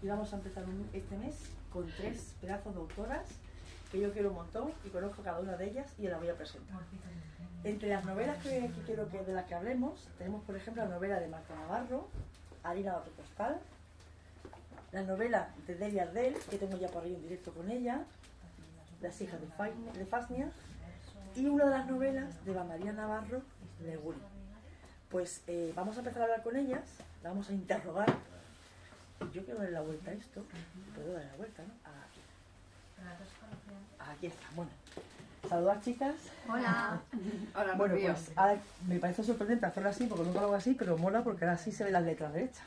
y vamos a empezar este mes con 3 pedazos de autoras que yo quiero un montón y conozco cada una de ellas y os las voy a presentar. Entre las novelas que quiero de las que hablemos, tenemos por ejemplo la novela de Marta Navarro, Harina de otro costal, la novela de Delia Ardel, que tengo ya por ahí un directo con ella, Las hijas de Fasnia, y una de las novelas de María Navarro, Leguri. Pues vamos a empezar a hablar con ellas, la vamos a interrogar. Yo quiero darle la vuelta a esto, puedo darle la vuelta, ¿no? Aquí está, bueno. Saludar, chicas. Hola. Hola, bueno, pues ahora me parece sorprendente hacerlo así, porque nunca lo hago así, pero mola porque ahora sí se ven las letras derechas.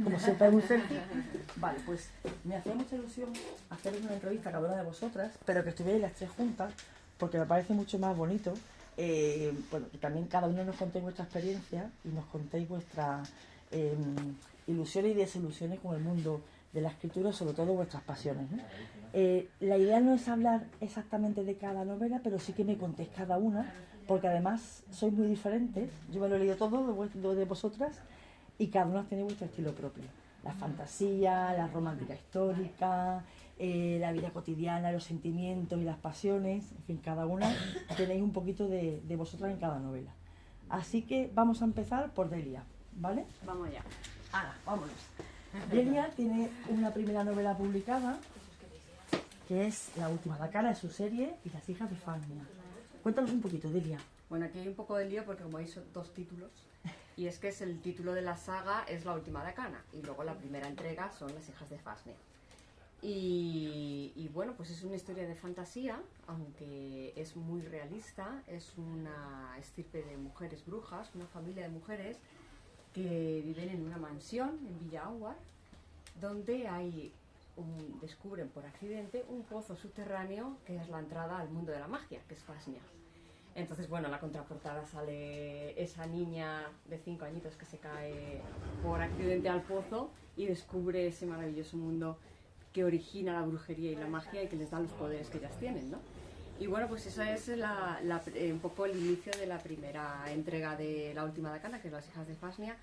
Como siempre es muy selfie. Vale, pues me hacía mucha ilusión hacer una entrevista a cada una de vosotras, pero que estuvierais las 3 juntas, porque me parece mucho más bonito. Bueno, que también cada uno nos contéis vuestra experiencia y nos contéis vuestras ilusiones y desilusiones con el mundo de la escritura, sobre todo vuestras pasiones, ¿no? La idea no es hablar exactamente de cada novela, pero sí que me contéis cada una, porque además sois muy diferentes. Yo me lo he leído todo de vosotras y cada una tiene vuestro estilo propio. La fantasía, la romántica histórica, la vida cotidiana, los sentimientos y las pasiones, en fin, cada una tenéis un poquito de vosotras en cada novela. Así que vamos a empezar por Delia, ¿vale? Vamos allá. Vámonos. Delia tiene una primera novela publicada, que es La última Dakara, de su serie, y Las hijas de Fasnia. Cuéntanos un poquito, Delia. Bueno, aquí hay un poco de lío porque como veis son 2 títulos. Y es que es el título de la saga es La última Dakara y luego la primera entrega son Las hijas de Fasnia. Y bueno, pues es una historia de fantasía, aunque es muy realista. Es una estirpe de mujeres brujas, una familia de mujeres que viven en una mansión en Villa Áubar, donde descubren por accidente un pozo subterráneo que es la entrada al mundo de la magia, que es Fasnia. Entonces, bueno, en la contraportada sale esa niña de 5 añitos que se cae por accidente al pozo y descubre ese maravilloso mundo que origina la brujería y la magia y que les da los poderes que ellas tienen, ¿no? Y bueno, pues esa es un poco el inicio de la primera entrega de La última Dakara, que es Las hijas de Fasnia.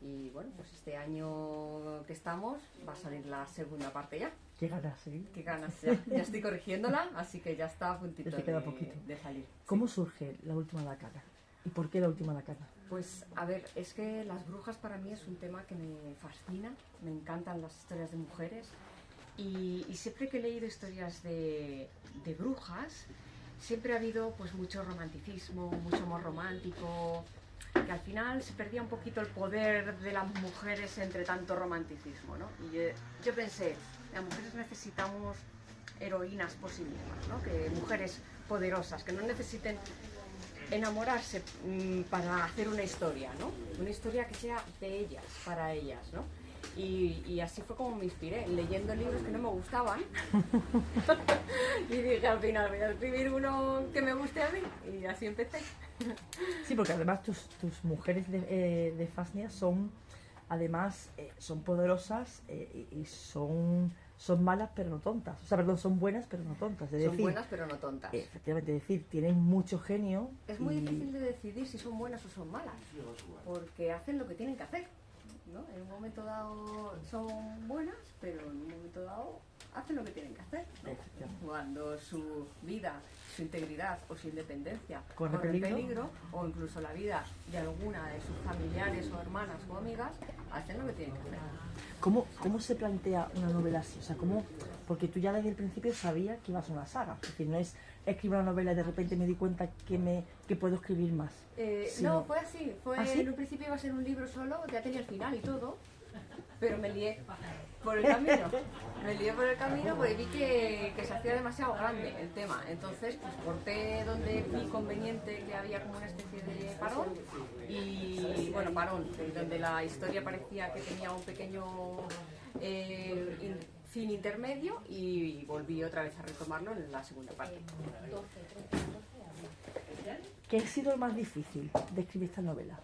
Y bueno, pues este año que estamos va a salir la segunda parte ya. Qué ganas, ¿eh? Qué ganas ya. Ya estoy corrigiéndola, así que ya está a puntito de salir. ¿Cómo surge La última Dakara? ¿Y por qué La última Dakara? Pues a ver, es que las brujas para mí es un tema que me fascina. Me encantan las historias de mujeres. Y siempre que he leído historias de brujas, siempre ha habido pues mucho romanticismo, mucho amor romántico, que al final se perdía un poquito el poder de las mujeres entre tanto romanticismo, ¿no? Y yo pensé, las mujeres necesitamos heroínas por sí mismas, ¿no? Que mujeres poderosas, que no necesiten enamorarse para hacer una historia, ¿no? Una historia que sea de ellas, para ellas, ¿no? Y así fue como me inspiré, leyendo libros que no me gustaban. Y dije, al final voy a escribir uno que me guste a mí. Y así empecé. Sí, porque además tus mujeres de Fasnia son, además, son poderosas y son malas pero no tontas. O sea, perdón, son buenas pero no tontas. Son buenas pero no tontas. Efectivamente, es decir, tienen mucho genio. Es muy difícil de decidir si son buenas o son malas, porque hacen lo que tienen que hacer, ¿no? En un momento dado son buenas, pero en un momento dado hacen lo que tienen que hacer, ¿no? Cuando su vida, su integridad o su independencia corre peligro, o incluso la vida de alguna de sus familiares o hermanas o amigas, hacen lo que tienen que hacer. ¿Cómo se plantea una novela así? O sea, porque tú ya desde el principio sabías que iba a ser una saga. Es decir, no es escribir una novela y de repente me di cuenta que puedo escribir más. No, fue así. ¿Ah, sí? En un principio iba a ser un libro solo, ya tenía el final y todo, pero me lié por el camino. Me lié por el camino porque vi que se hacía demasiado grande el tema. Entonces, pues corté donde vi conveniente que había como una especie de parón. Y bueno, parón, donde la historia parecía que tenía un pequeño fin intermedio y volví otra vez a retomarlo en la segunda parte. ¿Qué ha sido lo más difícil de escribir esta novela?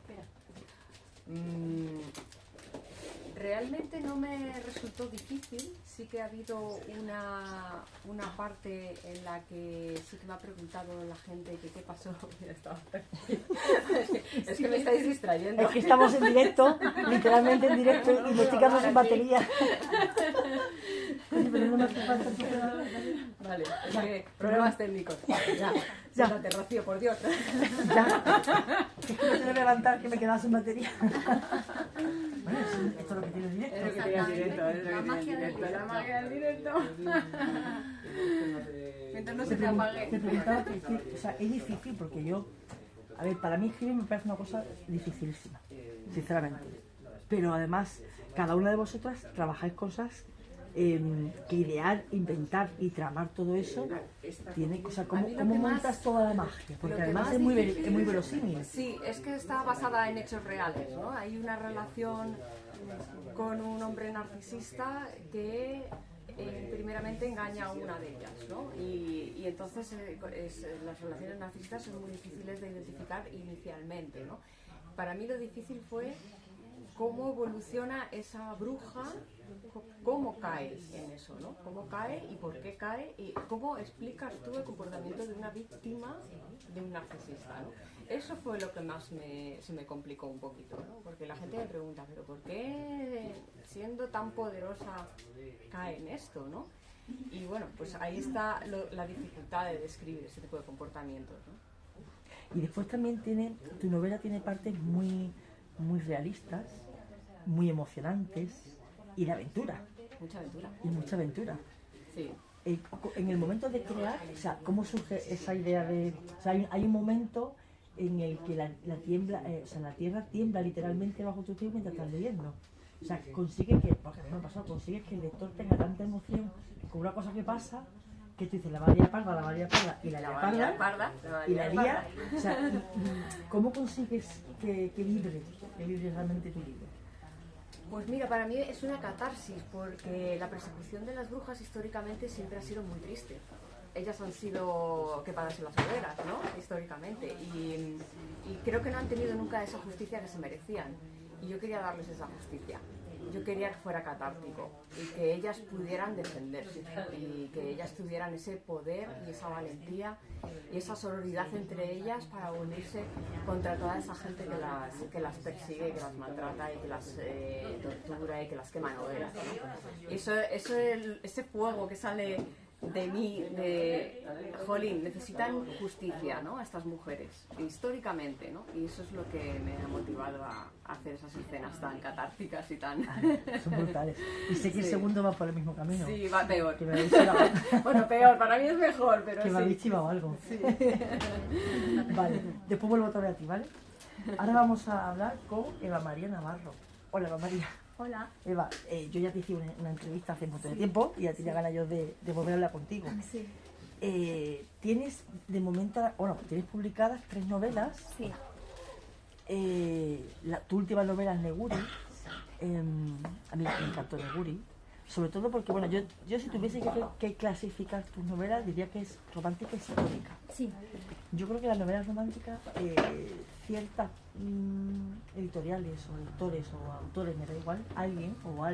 Realmente no me resultó difícil, sí que ha habido una parte en la que sí que me ha preguntado la gente que qué pasó. Es que me estáis distrayendo. Es que estamos en directo, literalmente en directo, y me estoy quedando sin batería. Vale, es que problemas técnicos. Ya, te Rocío, por Dios. Ya, es que me tengo que levantar, que me quedaba sin batería. Bueno, esto es lo que tiene el directo. Es lo que tiene el directo, es lo que tiene el directo. La magia del directo. Mientras no se te apague. Te preguntaba o sea, es difícil porque yo, a ver, para mí escribir me parece una cosa dificilísima, sinceramente. Pero además, cada una de vosotras trabajáis cosas que idear, inventar y tramar todo eso tiene, o sea, ¿cómo montas toda la magia? Porque además es muy verosímil. Sí, es que está basada en hechos reales, ¿no? Hay una relación con un hombre narcisista que primeramente engaña a una de ellas, ¿no? Y entonces las relaciones narcisistas son muy difíciles de identificar inicialmente, ¿no? Para mí lo difícil fue cómo evoluciona esa bruja, cómo cae en eso, ¿no? Cómo cae y por qué cae y cómo explicas tú el comportamiento de una víctima de un narcisista, ¿no? Eso fue lo que más se me complicó un poquito, ¿no? Porque la gente me pregunta, ¿pero por qué siendo tan poderosa cae en esto, ¿no? Y bueno, pues ahí está la dificultad de describir ese tipo de comportamientos, ¿no? Y después también tu novela tiene partes muy realistas, muy emocionantes y de aventura. Mucha aventura. Y mucha aventura. Sí. En el momento de crear, o sea, ¿cómo surge esa idea de...? O sea, hay un momento en el que la tierra tiembla literalmente bajo tu pie mientras estás leyendo. O sea, consigues que, porque a mí me ha pasado, consigues que el lector tenga tanta emoción con una cosa que pasa, que tú dices, la María Parda, y la Parda, y la Lía. O sea, ¿cómo consigues que vibre realmente tu libro? Pues mira, para mí es una catarsis, porque la persecución de las brujas históricamente siempre ha sido muy triste. Ellas han sido quemadas en las hogueras, ¿no? Históricamente, y creo que no han tenido nunca esa justicia que se merecían. Y yo quería darles esa justicia. Yo quería que fuera catártico y que ellas pudieran defenderse y que ellas tuvieran ese poder y esa valentía y esa sororidad entre ellas para unirse contra toda esa gente que las persigue, que las maltrata y que las tortura y que las quema en hogueras, ¿no? Y ese fuego que sale de mí, jolín, necesitan justicia, ¿no? A estas mujeres, históricamente, ¿no? Y eso es lo que me ha motivado a hacer esas escenas tan catárticas y tan... Son brutales. Y sé que el segundo va por el mismo camino. Sí, va peor. Que me habéis chivado. Bueno, peor, para mí es mejor, pero que sí. me habéis chivado algo. Sí. Vale, después vuelvo otra vez a ti, ¿vale? Ahora vamos a hablar con Eva María Navarro. Hola, Eva María. Hola. Eva, yo ya te hice una entrevista hace mucho tiempo y ya tenía ganas yo de volver a hablar contigo. Sí. Tienes de momento, tienes publicadas 3 novelas. Sí. Tu última novela es Neguri. A mí me encantó Neguri. Sobre todo porque, bueno, yo si tuviese que clasificar tus novelas diría que es romántica y histórica. Sí. Yo creo que las novelas románticas, ciertas editoriales o lectores o autores, me da igual, alguien o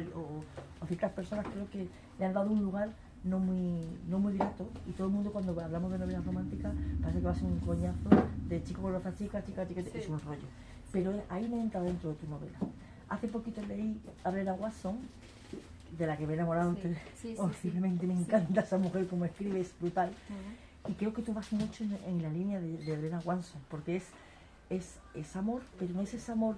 ciertas personas creo que le han dado un lugar no muy grato, y todo el mundo cuando hablamos de novelas románticas parece que va a ser un coñazo de chico con otra chica, sí. Es un rollo. Pero ahí me he entrado dentro de tu novela. Hace poquito leí a Brenda Watson, de la que me he enamorado horriblemente. Me encanta esa mujer, como escribe, es brutal. Y creo que tú vas mucho en la línea de Brenda Watson, porque es amor, pero no es ese amor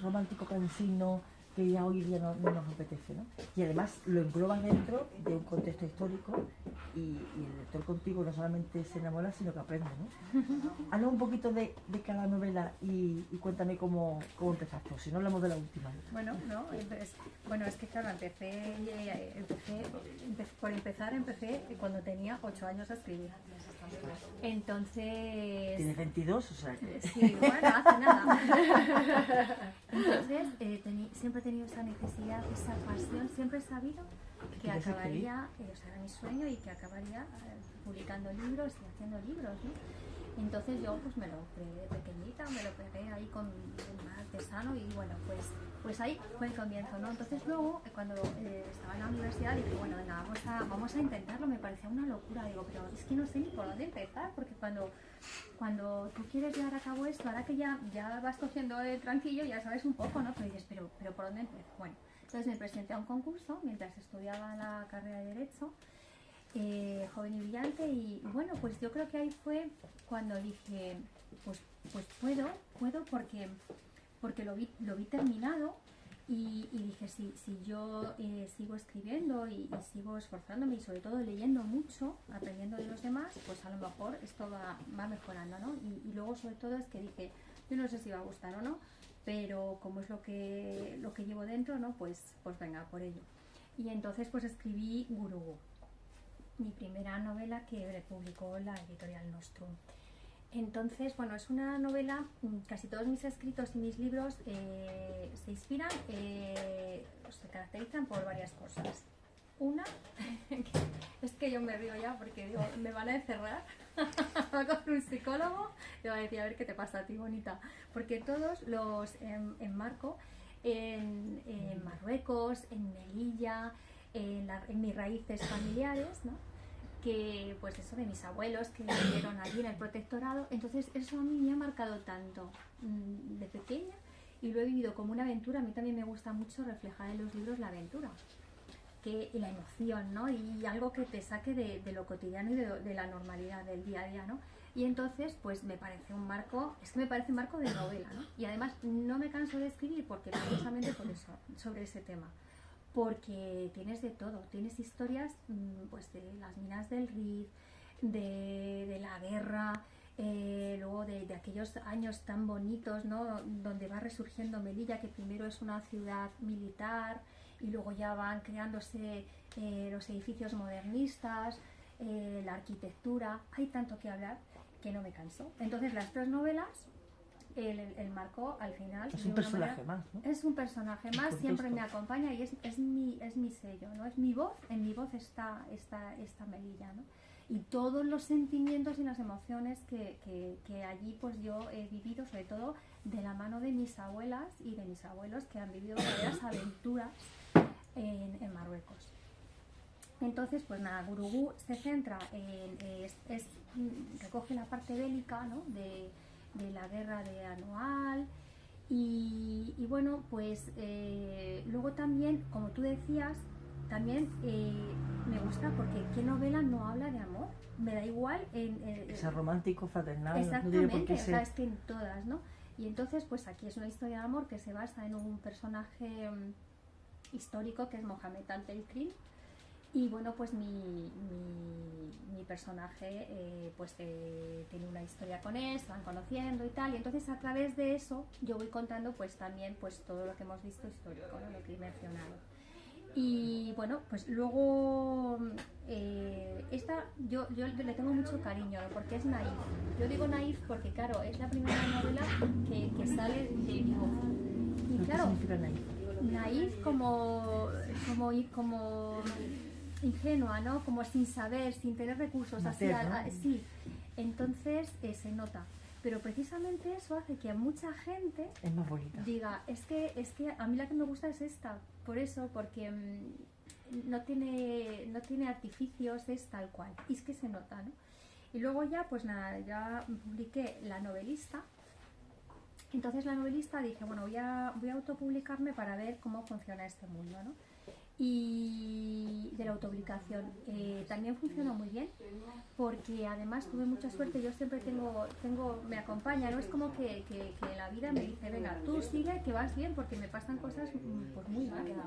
romántico cansino que ya hoy día no nos apetece, ¿no? Y además lo englobas dentro de un contexto histórico y el lector contigo no solamente se enamora, sino que aprende, ¿no? Habla un poquito de cada novela y cuéntame cómo empezaste, si no hablamos de la última. Bueno, es que claro, empecé cuando tenía 8 años a escribir. Entonces... ¿Tienes 22? O sea que... Sí, bueno, hace nada. Entonces, siempre he tenido esa necesidad, esa pasión, siempre he sabido que acabaría, era mi sueño, y que acabaría publicando libros y haciendo libros, ¿no? Entonces yo pues me lo pegué de pequeñita, me lo pegué ahí con un artesano y bueno, pues ahí fue el comienzo, ¿no? Entonces luego, cuando estaba en la universidad, dije, bueno, venga, vamos a intentarlo. Me parecía una locura, digo, pero es que no sé ni por dónde empezar, porque cuando tú quieres llevar a cabo esto, ahora que ya vas cogiendo el tranquillo, ya sabes un poco, ¿no? Pero dices, pero ¿por dónde empiezo? Bueno, entonces me presenté a un concurso mientras estudiaba la carrera de Derecho, Joven y Brillante, y bueno, pues yo creo que ahí fue cuando dije, pues puedo porque lo vi terminado y dije, si yo sigo escribiendo y sigo esforzándome y sobre todo leyendo mucho, aprendiendo de los demás, pues a lo mejor esto va mejorando, ¿no? Y luego sobre todo es que dije, yo no sé si va a gustar o no, pero como es lo que llevo dentro, ¿no? Pues venga, por ello. Y entonces pues escribí Gurugú, mi primera novela que publicó la editorial Nostrum. Entonces, bueno, es una novela, casi todos mis escritos y mis libros se inspiran, se caracterizan por varias cosas. Una, es que yo me río ya porque digo, me van a encerrar, va con un psicólogo y va a decir, a ver qué te pasa a ti, bonita. Porque todos los enmarco en Marruecos, en Melilla, en mis raíces familiares, ¿no? Que pues eso de mis abuelos que vivieron allí en el protectorado, entonces eso a mí me ha marcado tanto de pequeña y lo he vivido como una aventura. A mí también me gusta mucho reflejar en los libros la aventura y la emoción, ¿no? Y algo que te saque de lo cotidiano y de la normalidad del día a día, ¿no? Y entonces pues me parece un marco, es que me parece un marco de novela, ¿no? Y además no me canso de escribir porque precisamente por eso, sobre ese tema, porque tienes de todo, tienes historias pues de las minas del Rif, de la guerra, luego de aquellos años tan bonitos, ¿no? Donde va resurgiendo Melilla, que primero es una ciudad militar y luego ya van creándose los edificios modernistas, la arquitectura. Hay tanto que hablar que no me canso. Entonces las tres novelas, el marco al final es un personaje más, ¿no? Es un personaje más, siempre me acompaña y es mi sello, ¿no? Es mi voz, en mi voz está Melilla, ¿no? Y todos los sentimientos y las emociones que allí pues yo he vivido, sobre todo de la mano de mis abuelas y de mis abuelos que han vivido varias aventuras en Marruecos. Entonces, pues nada, Gurugú se centra recoge la parte bélica, ¿no? de la guerra de Anual y bueno, pues luego también, como tú decías, también me gusta porque ¿qué novela no habla de amor? Me da igual que sea romántico, fraternal. Exactamente, no o sea, es que en todas, ¿no? Y entonces pues aquí es una historia de amor que se basa en un personaje histórico que es Mohamed Al-Telkrim. Y bueno, pues mi personaje tiene una historia con él, se van conociendo y tal, y entonces a través de eso yo voy contando pues también pues todo lo que hemos visto histórico, ¿no? Lo que he mencionado. Y bueno, pues luego esta yo le tengo mucho cariño, ¿no? Porque es naif. Yo digo naif porque claro, es la primera novela que sale de mi voz. Y claro, ¿qué significa naif? Naif como ingenua, ¿no? Como sin saber, sin tener recursos, así, sí. Entonces se nota. Pero precisamente eso hace que a mucha gente es más bonita. Diga, es que a mí la que me gusta es esta. Por eso, porque no tiene artificios, es tal cual. Y es que se nota, ¿no? Y luego ya, pues nada, ya publiqué La Novelista. Entonces La Novelista dije, bueno, voy a autopublicarme para ver cómo funciona este mundo, ¿no? Y de la autopublicación también funcionó muy bien porque además tuve mucha suerte. Yo siempre me acompaña, ¿no? Es como que la vida me dice, venga, tú sigue, que vas bien, porque me pasan cosas pues muy mágicas.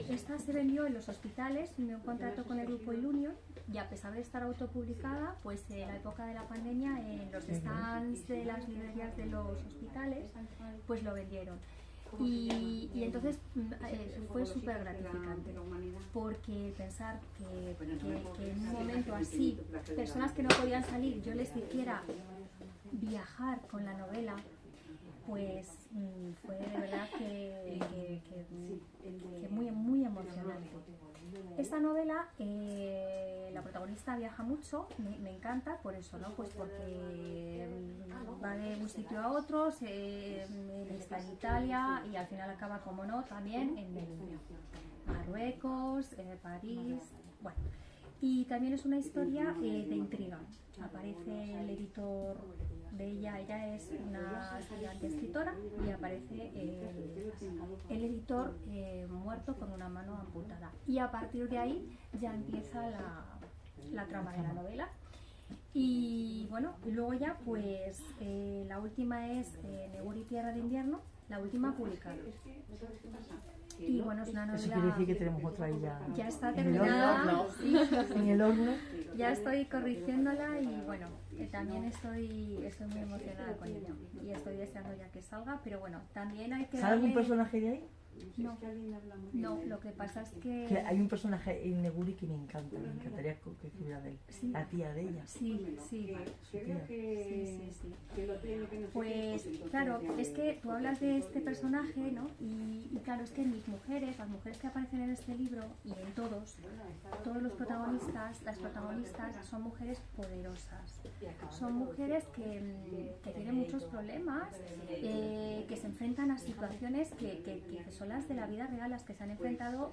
Esta se vendió en los hospitales, firmé un contrato con el grupo Ilunion y a pesar de estar autopublicada, pues en la época de la pandemia en los stands de las librerías de los hospitales pues lo vendieron. Y entonces fue súper gratificante porque pensar que en un momento así, personas que no podían salir, yo les hiciera viajar con la novela, pues fue de verdad que muy, muy emocionante. Esta novela la protagoniza protagonista viaja mucho, me encanta por eso, ¿no? Pues porque va de un sitio a otro, él está en Italia y al final acaba, como no, también en Marruecos, París, bueno. Y también es una historia de intriga. Aparece el editor de ella es una estudiante escritora y aparece el editor muerto con una mano amputada. Y a partir de ahí ya empieza la trama de la novela. Y bueno, luego ya pues la última es Neguri, Tierra de Invierno, la última publicada. Y bueno, es una novela... Eso quiere decir que tenemos otra ahí ya... Ya está terminada. Sí. En el horno. Ya estoy corrigiéndola y bueno, también estoy muy emocionada con ella. Y estoy deseando ya que salga, pero bueno, también hay que... ¿Sale algún personaje de ahí? No, lo que pasa es que... Hay un personaje en Neguri que me encanta, me encantaría que escribiera de él. Sí. La tía de ella. Sí. Su tía. Sí. Pues claro, es que tú hablas de este personaje, ¿no? Y claro, es que mis mujeres, las mujeres que aparecen en este libro y en todos los protagonistas, las protagonistas son mujeres poderosas. Son mujeres que tienen muchos problemas, que se enfrentan a situaciones que son las de la vida real, las que se han enfrentado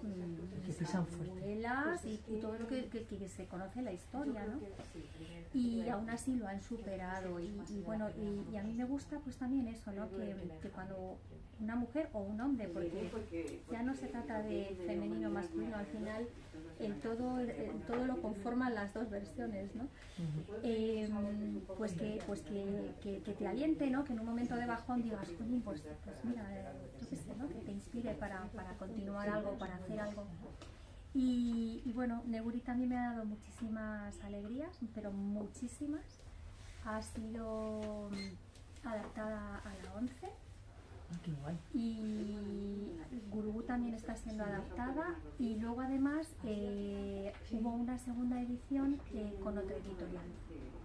abuelas y todo lo que se conoce en la historia, ¿no? Y aún así lo han superado y bueno, y a mí me gusta pues también eso, ¿no? Que cuando una mujer o un hombre, porque ya no se trata de femenino o masculino, al final todo lo conforman las dos versiones, ¿no? Pues que te aliente, ¿no? Que en un momento de bajón digas, pues mira, yo qué sé, ¿no? Que te inspire para continuar algo, para hacer algo. Y bueno, Neguri también me ha dado muchísimas alegrías, pero muchísimas. Ha sido adaptada a la 11. Qué guay. Y Gurugú también está siendo adaptada y luego además hubo una segunda edición con otra editorial.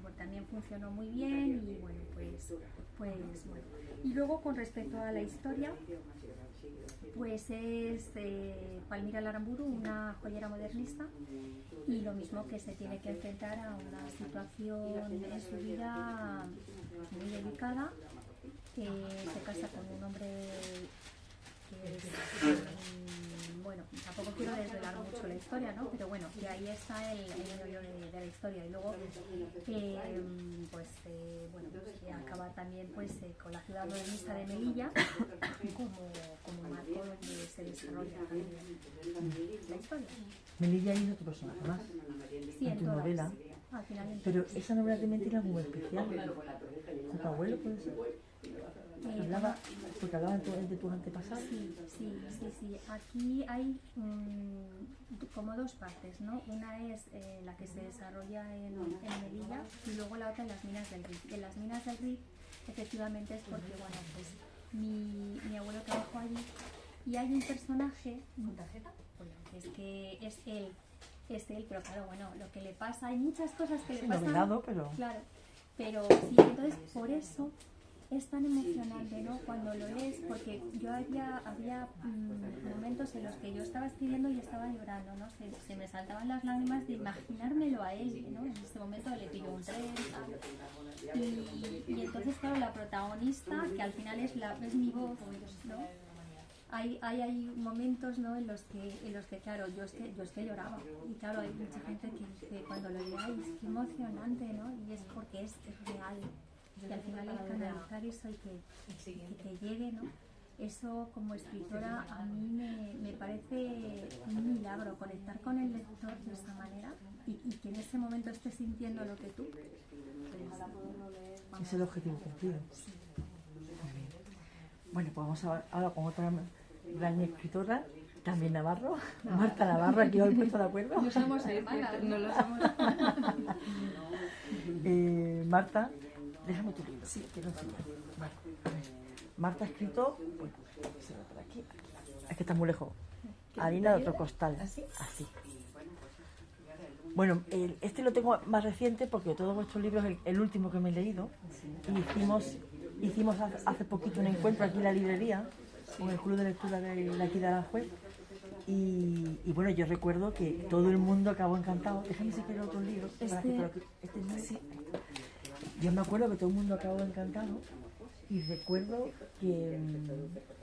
Bueno, también funcionó muy bien y bueno, pues bueno. Y luego con respecto a la historia, pues es Palmira Laramburu, una joyera modernista, y lo mismo, que se tiene que enfrentar a una situación en su vida muy delicada, que se casa con un hombre que es, bueno, tampoco quiero desvelar mucho la historia, ¿no? Pero bueno, que ahí está el meollo de la historia. Y luego, bueno, acaba también pues con la ciudad modernista de Melilla como marco donde se desarrolla también la historia. Melilla es otro personaje más. Sí, en tu todas. novela. Al final, Pero esa novela de mentira es muy especial. ¿Con tu abuelo puede ser? Porque hablaban de tus antepasados. Sí. Aquí hay como dos partes, ¿no? Una es la que se desarrolla en Melilla y luego la otra en las minas del Rif. En las minas del Rif, efectivamente, es porque, bueno, pues mi abuelo trabajó allí y hay un personaje, bueno, que es él, pero claro, bueno, lo que le pasa, hay muchas cosas que le pasan. Novelado, pero... Claro, pero sí, entonces por eso es tan emocionante, ¿no? Cuando lo lees, porque yo había momentos en los que yo estaba escribiendo y estaba llorando, ¿no? Se me saltaban las lágrimas de imaginármelo a él, ¿no? En ese momento le pilló un tren, tal. Y entonces, claro, la protagonista, que al final es mi voz, ¿no? Hay momentos, ¿no? en los que claro, yo es que lloraba, y claro, hay mucha gente que cuando lo leáis, qué emocionante, ¿no? Y es porque es real. Y al final el canalizar eso y que te llegue, ¿no? Eso, como escritora, a mí me parece un milagro, conectar con el lector de esa manera y que en ese momento esté sintiendo lo que tú. Es el objetivo cumplido. Sí. Bueno, pues vamos ahora con otra gran escritora, también Navarro, Marta Navarro, aquí os he puesto de acuerdo. No somos hermanas, no lo somos. Marta, déjame tu libro. Sí, quiero enseñar. Marta ha escrito, bueno, se ve por aquí, es que está muy lejos. Harina de otro costal. ¿Así? Así. Bueno, este lo tengo más reciente porque de todos vuestros libros es el último que me he leído. Y hicimos hace poquito un encuentro aquí en la librería con el club de lectura de aquí de Aranjuez y y bueno, yo recuerdo que todo el mundo acabó encantado. Déjame si quiero otros libros. Sí. Yo me acuerdo que todo el mundo acabó encantado y recuerdo que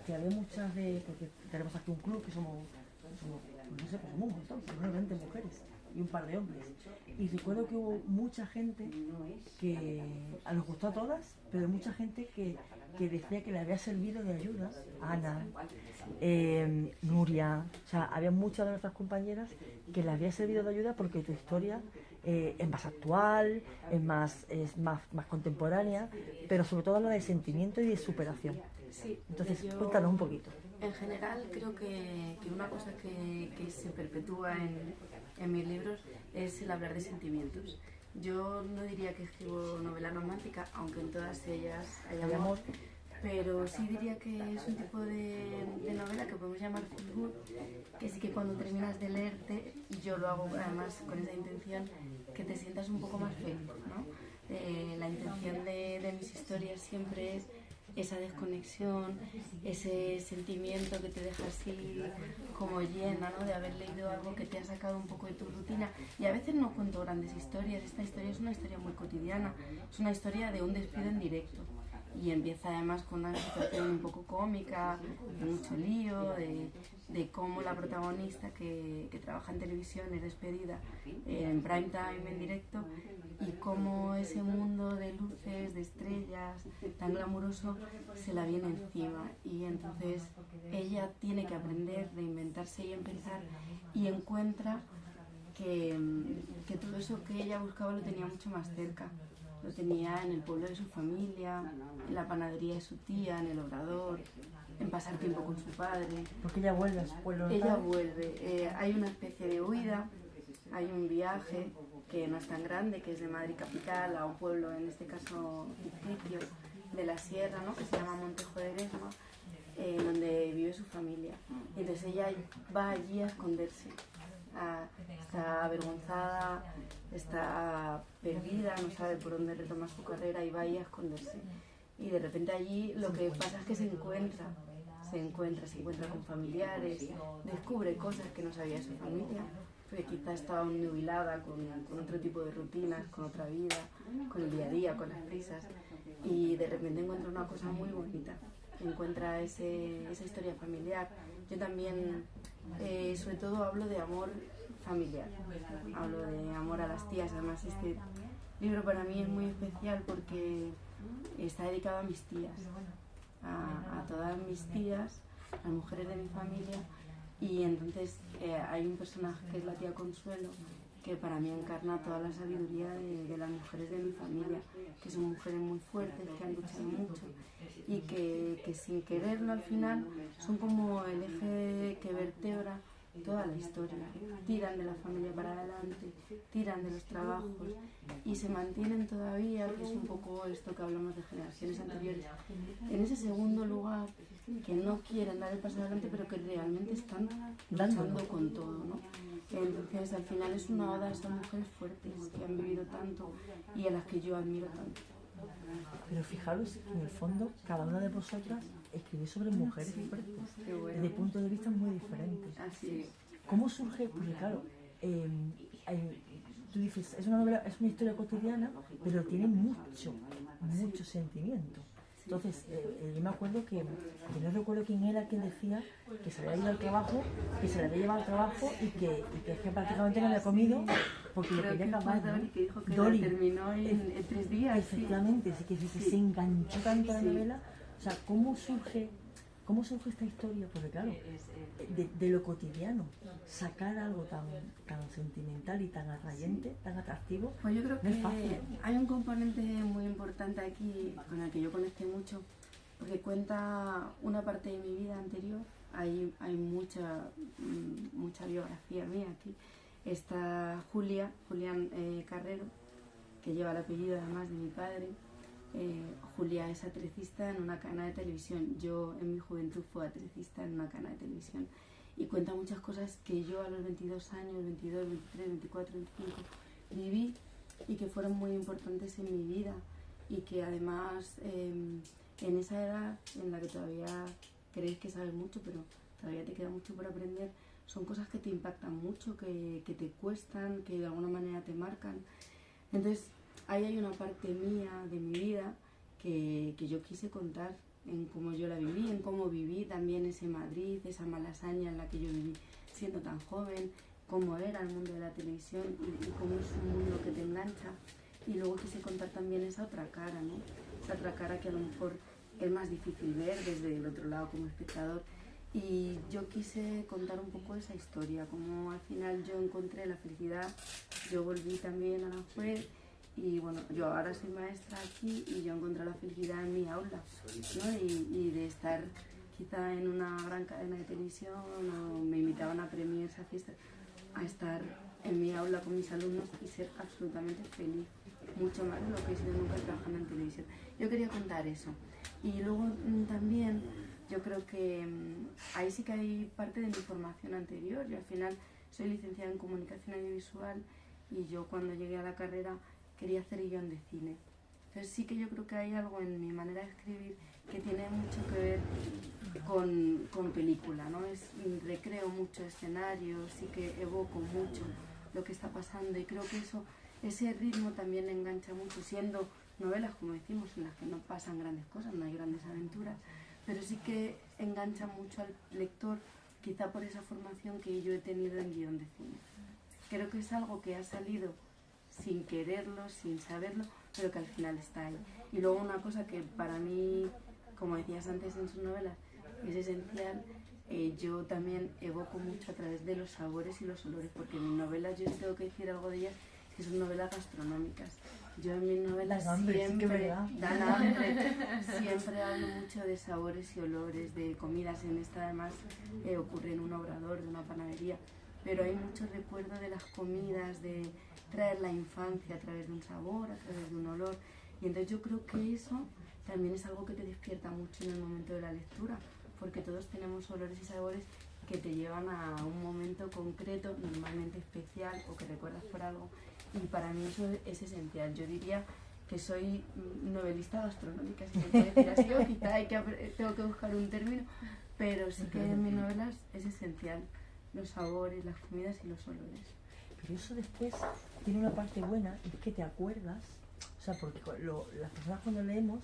había muchas porque tenemos aquí un club que somos no sé, pues somos un montón, somos 20 mujeres y un par de hombres. Y recuerdo que hubo mucha gente que nos gustó a todas, pero mucha gente que decía que le había servido de ayuda. Ana, Nuria, o sea, había muchas de nuestras compañeras que le había servido de ayuda porque tu historia es más actual, es más contemporánea, pero sobre todo habla de sentimiento y de superación. Sí, entonces, cuéntanos un poquito. En general, creo que una cosa que se perpetúa en mis libros es el hablar de sentimientos. Yo no diría que escribo novela romántica, aunque en todas ellas hay amor, pero sí diría que es un tipo de novela que podemos llamar feel good, que sí que cuando terminas de leerte, y yo lo hago además con esa intención, que te sientas un poco más feliz, ¿no? La intención de mis historias siempre es esa desconexión, ese sentimiento que te deja así como llena, ¿no? De haber leído algo que te ha sacado un poco de tu rutina. Y a veces no cuento grandes historias, esta historia es una historia muy cotidiana, es una historia de un despido en directo. Y empieza además con una situación un poco cómica, de mucho lío, de cómo la protagonista que trabaja en televisión es despedida en prime time, en directo, y cómo ese mundo de luces, de estrellas, tan glamuroso, se la viene encima. Y entonces ella tiene que aprender, reinventarse y empezar, y encuentra que todo eso que ella buscaba lo tenía mucho más cerca. Lo tenía en el pueblo de su familia, en la panadería de su tía, en el obrador, en pasar tiempo con su padre. Porque ella vuelve a su pueblo. Ella vuelve. Hay una especie de huida, hay un viaje que no es tan grande, que es de Madrid capital a un pueblo, en este caso ficticio, de la sierra, ¿no? Que se llama Montejo de Ledesma, donde vive su familia. Y entonces ella va allí a esconderse. Está avergonzada, está perdida, no sabe por dónde retomar su carrera y va ahí a esconderse. Y de repente allí lo que pasa es que se encuentra con familiares, descubre cosas que no sabía de su familia, porque quizá estaba nubilada con otro tipo de rutinas, con otra vida, con el día a día, con las prisas, y de repente encuentra una cosa muy bonita, encuentra esa historia familiar. Yo también, sobre todo, hablo de amor familiar, hablo de amor a las tías. Además, este libro para mí es muy especial porque está dedicado a mis tías, a todas mis tías, a las mujeres de mi familia, y entonces hay un personaje que es la tía Consuelo, que para mí encarna toda la sabiduría de las mujeres de mi familia, que son mujeres muy fuertes, que han luchado mucho y que sin quererlo al final son como el eje que vertebra toda la historia. Tiran de la familia para adelante, tiran de los trabajos y se mantienen todavía, que es un poco esto que hablamos de generaciones anteriores, en ese segundo lugar, que no quieren dar el paso adelante, pero que realmente están luchando con todo, ¿no? Entonces al final es una oda a esas mujeres fuertes que han vivido tanto y a las que yo admiro tanto. Pero fijaros, en el fondo, cada una de vosotras escribís sobre mujeres fuertes, desde puntos de vista muy diferentes. Así es. ¿Cómo surge? Porque claro, tú dices, es una historia cotidiana, pero tiene mucho sentimiento. Entonces, yo me acuerdo que no recuerdo quién era quien decía que se había ido al trabajo, que se le había llevado al trabajo y que es que prácticamente no había comido porque lo quería acabar, ¿no? Que dijo que Dori, lo terminó en 3 días. efectivamente, sí que se enganchó tanto a la novela. O sea, ¿cómo surge esta historia? Porque claro, de lo cotidiano, sacar algo tan sentimental y tan atrayente, tan atractivo, Pues yo creo no es fácil. que hay un componente muy importante aquí con el que yo conecté mucho, porque cuenta una parte de mi vida anterior. Hay mucha biografía mía aquí. Está Julián Carrero, que lleva el apellido además de mi padre. Julia es atrecista en una cadena de televisión. Yo en mi juventud fui atrecista en una cadena de televisión y cuenta muchas cosas que yo a los 22 años, 22, 23, 24, 25 viví y que fueron muy importantes en mi vida, y que además en esa edad en la que todavía crees que sabes mucho pero todavía te queda mucho por aprender, son cosas que te impactan mucho, que te cuestan, que de alguna manera te marcan. Entonces, ahí hay una parte mía de mi vida que yo quise contar en cómo yo la viví, en cómo viví también ese Madrid, esa malasaña en la que yo viví siendo tan joven, cómo era el mundo de la televisión y cómo es un mundo que te engancha. Y luego quise contar también esa otra cara, ¿no? Esa otra cara que a lo mejor es más difícil ver desde el otro lado como espectador. Y yo quise contar un poco esa historia, como al final yo encontré la felicidad, yo volví también a la FUE y bueno, yo ahora soy maestra aquí y yo encontré la felicidad en mi aula, ¿no? Y de estar quizá en una gran cadena de televisión o me invitaban a premios, a fiestas, a estar en mi aula con mis alumnos y ser absolutamente feliz, mucho más de lo que he sido nunca trabajando en televisión. Yo quería contar eso. Y luego también yo creo que ahí sí que hay parte de mi formación anterior. Yo al final soy licenciada en comunicación audiovisual y yo cuando llegué a la carrera quería hacer guión de cine. Entonces sí que yo creo que hay algo en mi manera de escribir que tiene mucho que ver con película, ¿no? Recreo mucho escenarios, sí que evoco mucho lo que está pasando y creo que ese ritmo también engancha mucho, siendo novelas, como decimos, en las que no pasan grandes cosas, no hay grandes aventuras, pero sí que engancha mucho al lector, quizá por esa formación que yo he tenido en guión de cine. Creo que es algo que ha salido sin quererlo, sin saberlo, pero que al final está ahí. Y luego una cosa que para mí, como decías antes en sus novelas, es esencial, yo también evoco mucho a través de los sabores y los olores, porque en mis novelas, yo tengo que decir algo de ellas, que son novelas gastronómicas. Yo en mis novelas siempre dan hambre, siempre hablo mucho de sabores y olores, de comidas. En esta además ocurre en un obrador de una panadería, pero hay mucho recuerdo de las comidas, de traer la infancia a través de un sabor, a través de un olor. Y entonces yo creo que eso también es algo que te despierta mucho en el momento de la lectura, porque todos tenemos olores y sabores que te llevan a un momento concreto, normalmente especial o que recuerdas por algo. Y para mí eso es esencial. Yo diría que soy novelista gastronómica, si se puede decir así, o quizá tengo que buscar un término, pero sí que en mis novelas es esencial los sabores, las comidas y los olores. Pero eso después tiene una parte buena, es que te acuerdas, o sea, porque las personas cuando leemos,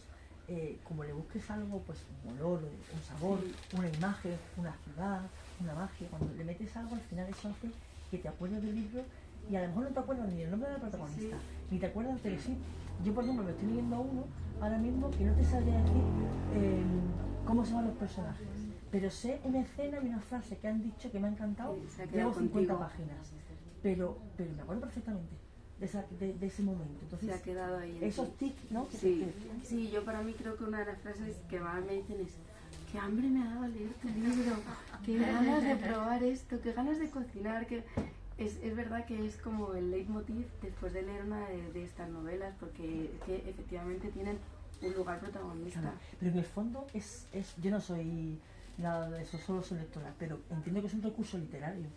como le busques algo, pues un olor, un sabor, sí, una imagen, una ciudad, una magia, cuando le metes algo, al final eso hace que te acuerdes del libro y a lo mejor no te acuerdas ni el nombre del protagonista, sí, ni te acuerdas, pero sí. Yo, por ejemplo, me estoy leyendo a uno ahora mismo que no te sabría decir cómo se llaman los personajes, pero sé una escena y una frase que han dicho que me ha encantado, llevo 50 páginas, pero me acuerdo perfectamente de ese momento. Entonces, se ha quedado ahí. Esos tics, ¿no? Sí, yo para mí creo que una de las frases que más me dicen es: qué hambre me ha dado leer tu libro, qué ganas de probar esto, qué ganas de cocinar, que es verdad que es como el leitmotiv después de leer una de estas novelas, porque es que efectivamente tienen un lugar protagonista. Claro, pero en el fondo yo no soy nada de eso, solo soy lectora, pero entiendo que es un recurso literario.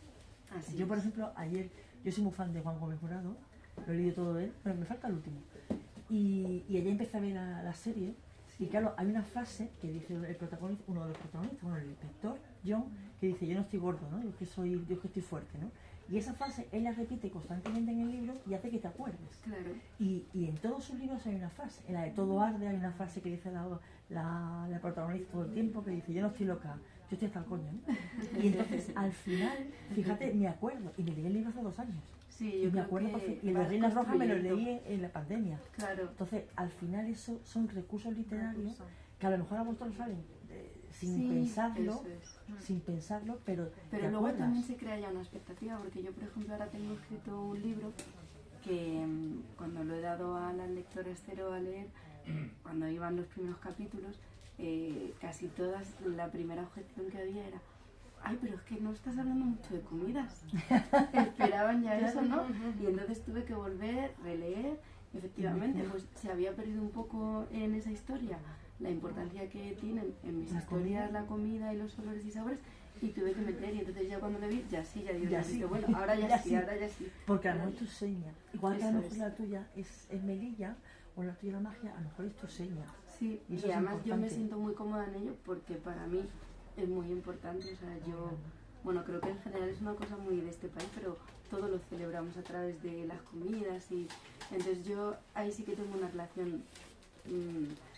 Así yo, por ejemplo, ayer, yo soy muy fan de Juan Gómez Jurado, lo he leído todo de él, pero me falta el último. Y ayer empecé a ver la serie, y claro, hay una frase que dice el protagonista, uno de los protagonistas, bueno, el inspector, John, que dice: yo no estoy gordo, ¿no? Yo que estoy fuerte, ¿no? Y esa frase él la repite constantemente en el libro y hace que te acuerdes. Claro. Y en todos sus libros hay una frase. En la de Todo arde hay una frase que dice la protagonista todo el tiempo, que dice: yo no estoy loca, yo estoy hasta el coño, ¿no? Y entonces al final, fíjate, me acuerdo, y me leí el libro hace 2 años. Sí, yo y me acuerdo y el de Reinas Rojas me lo leí en la pandemia. Claro. Entonces, al final eso son recursos literarios que a lo mejor a vosotros lo saben sin pensarlo, sin pensarlo, pero luego también se crea ya una expectativa, porque yo, por ejemplo, ahora tengo escrito un libro que cuando lo he dado a las lectoras cero a leer, cuando iban los primeros capítulos, casi todas, la primera objeción que había era: ay, pero es que no estás hablando mucho de comidas. Esperaban ya eso, ¿no? Y entonces tuve que volver, releer. Efectivamente, pues se había perdido un poco en esa historia la importancia que tienen en mis historias la comida y los olores y sabores, y tuve que meter, y entonces ya cuando lo vi, ya digo, bueno, ahora ya sí. Porque a lo mejor es tu seña. Igual que a lo mejor la tuya es Melilla, o la tuya la magia, a lo mejor es tu seña. Sí, y además yo me siento muy cómoda en ello, porque para mí es muy importante. O sea, yo bueno, creo que en general es una cosa muy de este país, pero todo lo celebramos a través de las comidas y entonces yo ahí sí que tengo una relación,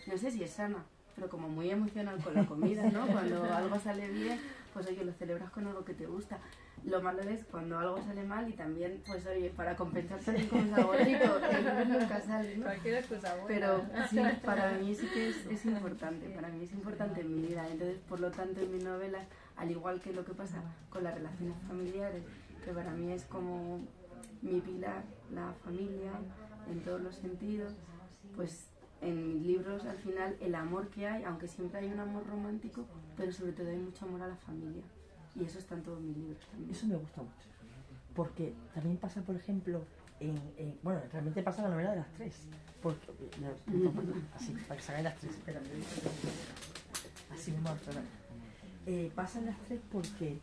no sé si es sana, pero como muy emocional con la comida, ¿no? Cuando algo sale bien, pues oye, lo celebras con algo que te gusta. Lo malo es cuando algo sale mal y también, pues oye, para compensar también comes algo rico, el nunca sale, ¿no? Cualquier excusa buena. Pero sí, para mí sí que es importante, para mí es importante en mi vida. Entonces, por lo tanto, en mis novelas, al igual que lo que pasa con las relaciones familiares, que para mí es como mi pilar, la familia, en todos los sentidos, pues en mis libros al final el amor que hay, aunque siempre hay un amor romántico, pero sobre todo hay mucho amor a la familia. Y eso está en todos mis libros también. Eso me gusta mucho. Porque también pasa, por ejemplo, bueno, realmente pasa en la novela de las tres. Porque, así, para que salgan las tres, espera, así mismo al revés. Pasa en las tres porque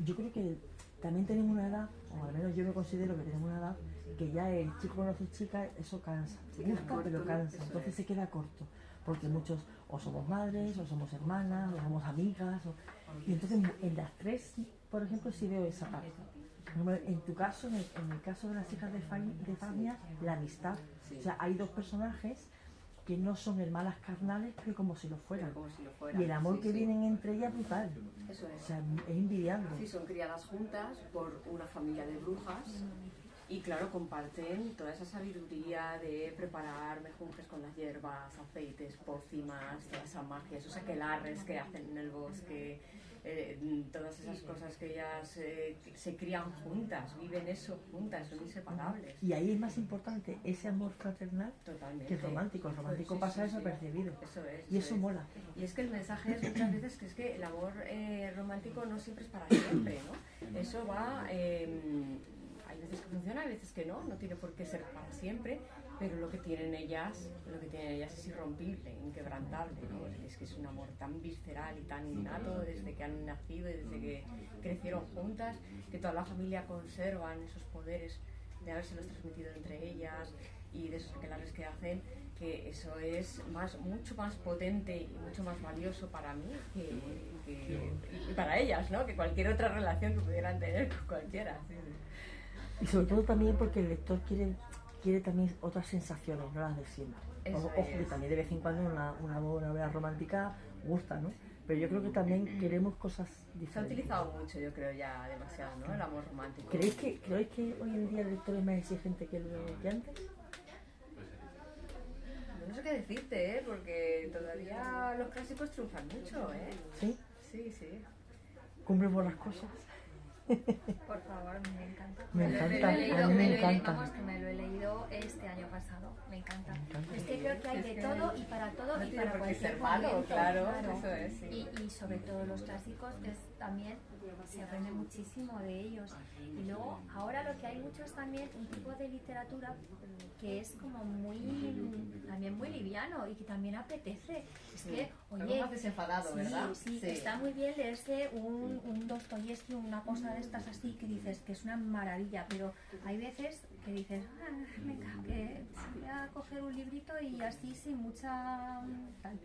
yo creo que también tenemos una edad, o al menos yo me considero que tenemos una edad, que ya el chico conoce chica, eso cansa. Gusta, pero cansa. Entonces se queda corto. Porque muchos o somos madres, o somos hermanas, o somos amigas. Y entonces en las tres, por ejemplo, sí veo esa parte. En tu caso, en el caso de las hijas de Fania, la amistad. Sí. O sea, hay dos personajes que no son hermanas carnales, pero como si lo fueran. Como si lo fueran. Y el amor Sí, que sí. vienen entre ellas brutal. Eso es. O sea, es envidiable. Sí, son criadas juntas por una familia de brujas y claro, comparten toda esa sabiduría de preparar mejunjes con las hierbas, aceites, pócimas, toda esa magia, esos aquelarres que hacen en el bosque, todas esas cosas que ellas se crían juntas, viven eso juntas, son inseparables. Y ahí es más importante ese amor fraternal Totalmente. que el romántico. El romántico Sí, pasa sí, sí. desapercibido. Eso es. Y eso es. mola. Y es que el mensaje es muchas veces que es que el amor romántico no siempre es para siempre, ¿no? Eso va, hay veces que funciona, hay veces que no tiene por qué ser para siempre, pero lo que tienen ellas es irrompible, inquebrantable, ¿no? Es que es un amor tan visceral y tan innato desde que han nacido y desde que crecieron juntas, que toda la familia conservan esos poderes de habérselos transmitido entre ellas y de esos aquelarres que hacen, que eso es mucho más potente y mucho más valioso para mí y para ellas, ¿no? Que cualquier otra relación que pudieran tener con cualquiera. Sí, sí. Y sobre todo también porque el lector quiere también otras sensaciones, no las de siempre. Ojo, que también de vez en cuando una novela romántica gusta, ¿no? Pero yo creo que también queremos cosas diferentes. Se ha utilizado mucho, yo creo, ya demasiado, ¿no? El amor romántico. ¿Creéis que hoy en día el lector es más exigente que antes? No sé qué decirte, ¿eh? Porque todavía los clásicos triunfan mucho, ¿eh? ¿Sí? Sí, sí. ¿Cumplen buenas cosas? Por favor, me encanta. Me encanta, a a mí me encanta. Vamos, que me lo he leído este año pasado. Me encanta. Me encanta. Es que creo que hay de todo y para todo No y tiene para por qué cualquier ser malo, momento. claro, eso es, sí. Y sobre todo los clásicos también se aprende muchísimo de ellos. Y luego, ahora lo que hay mucho es también un tipo de literatura que es como también muy liviano y que también apetece. Es que, oye, más desenfadado, sí, ¿verdad? sí, está muy bien leerse un Dostoyevsky, una cosa de estas así que dices que es una maravilla, pero hay veces que dices, venga, que voy a coger un librito y así sin mucha tal.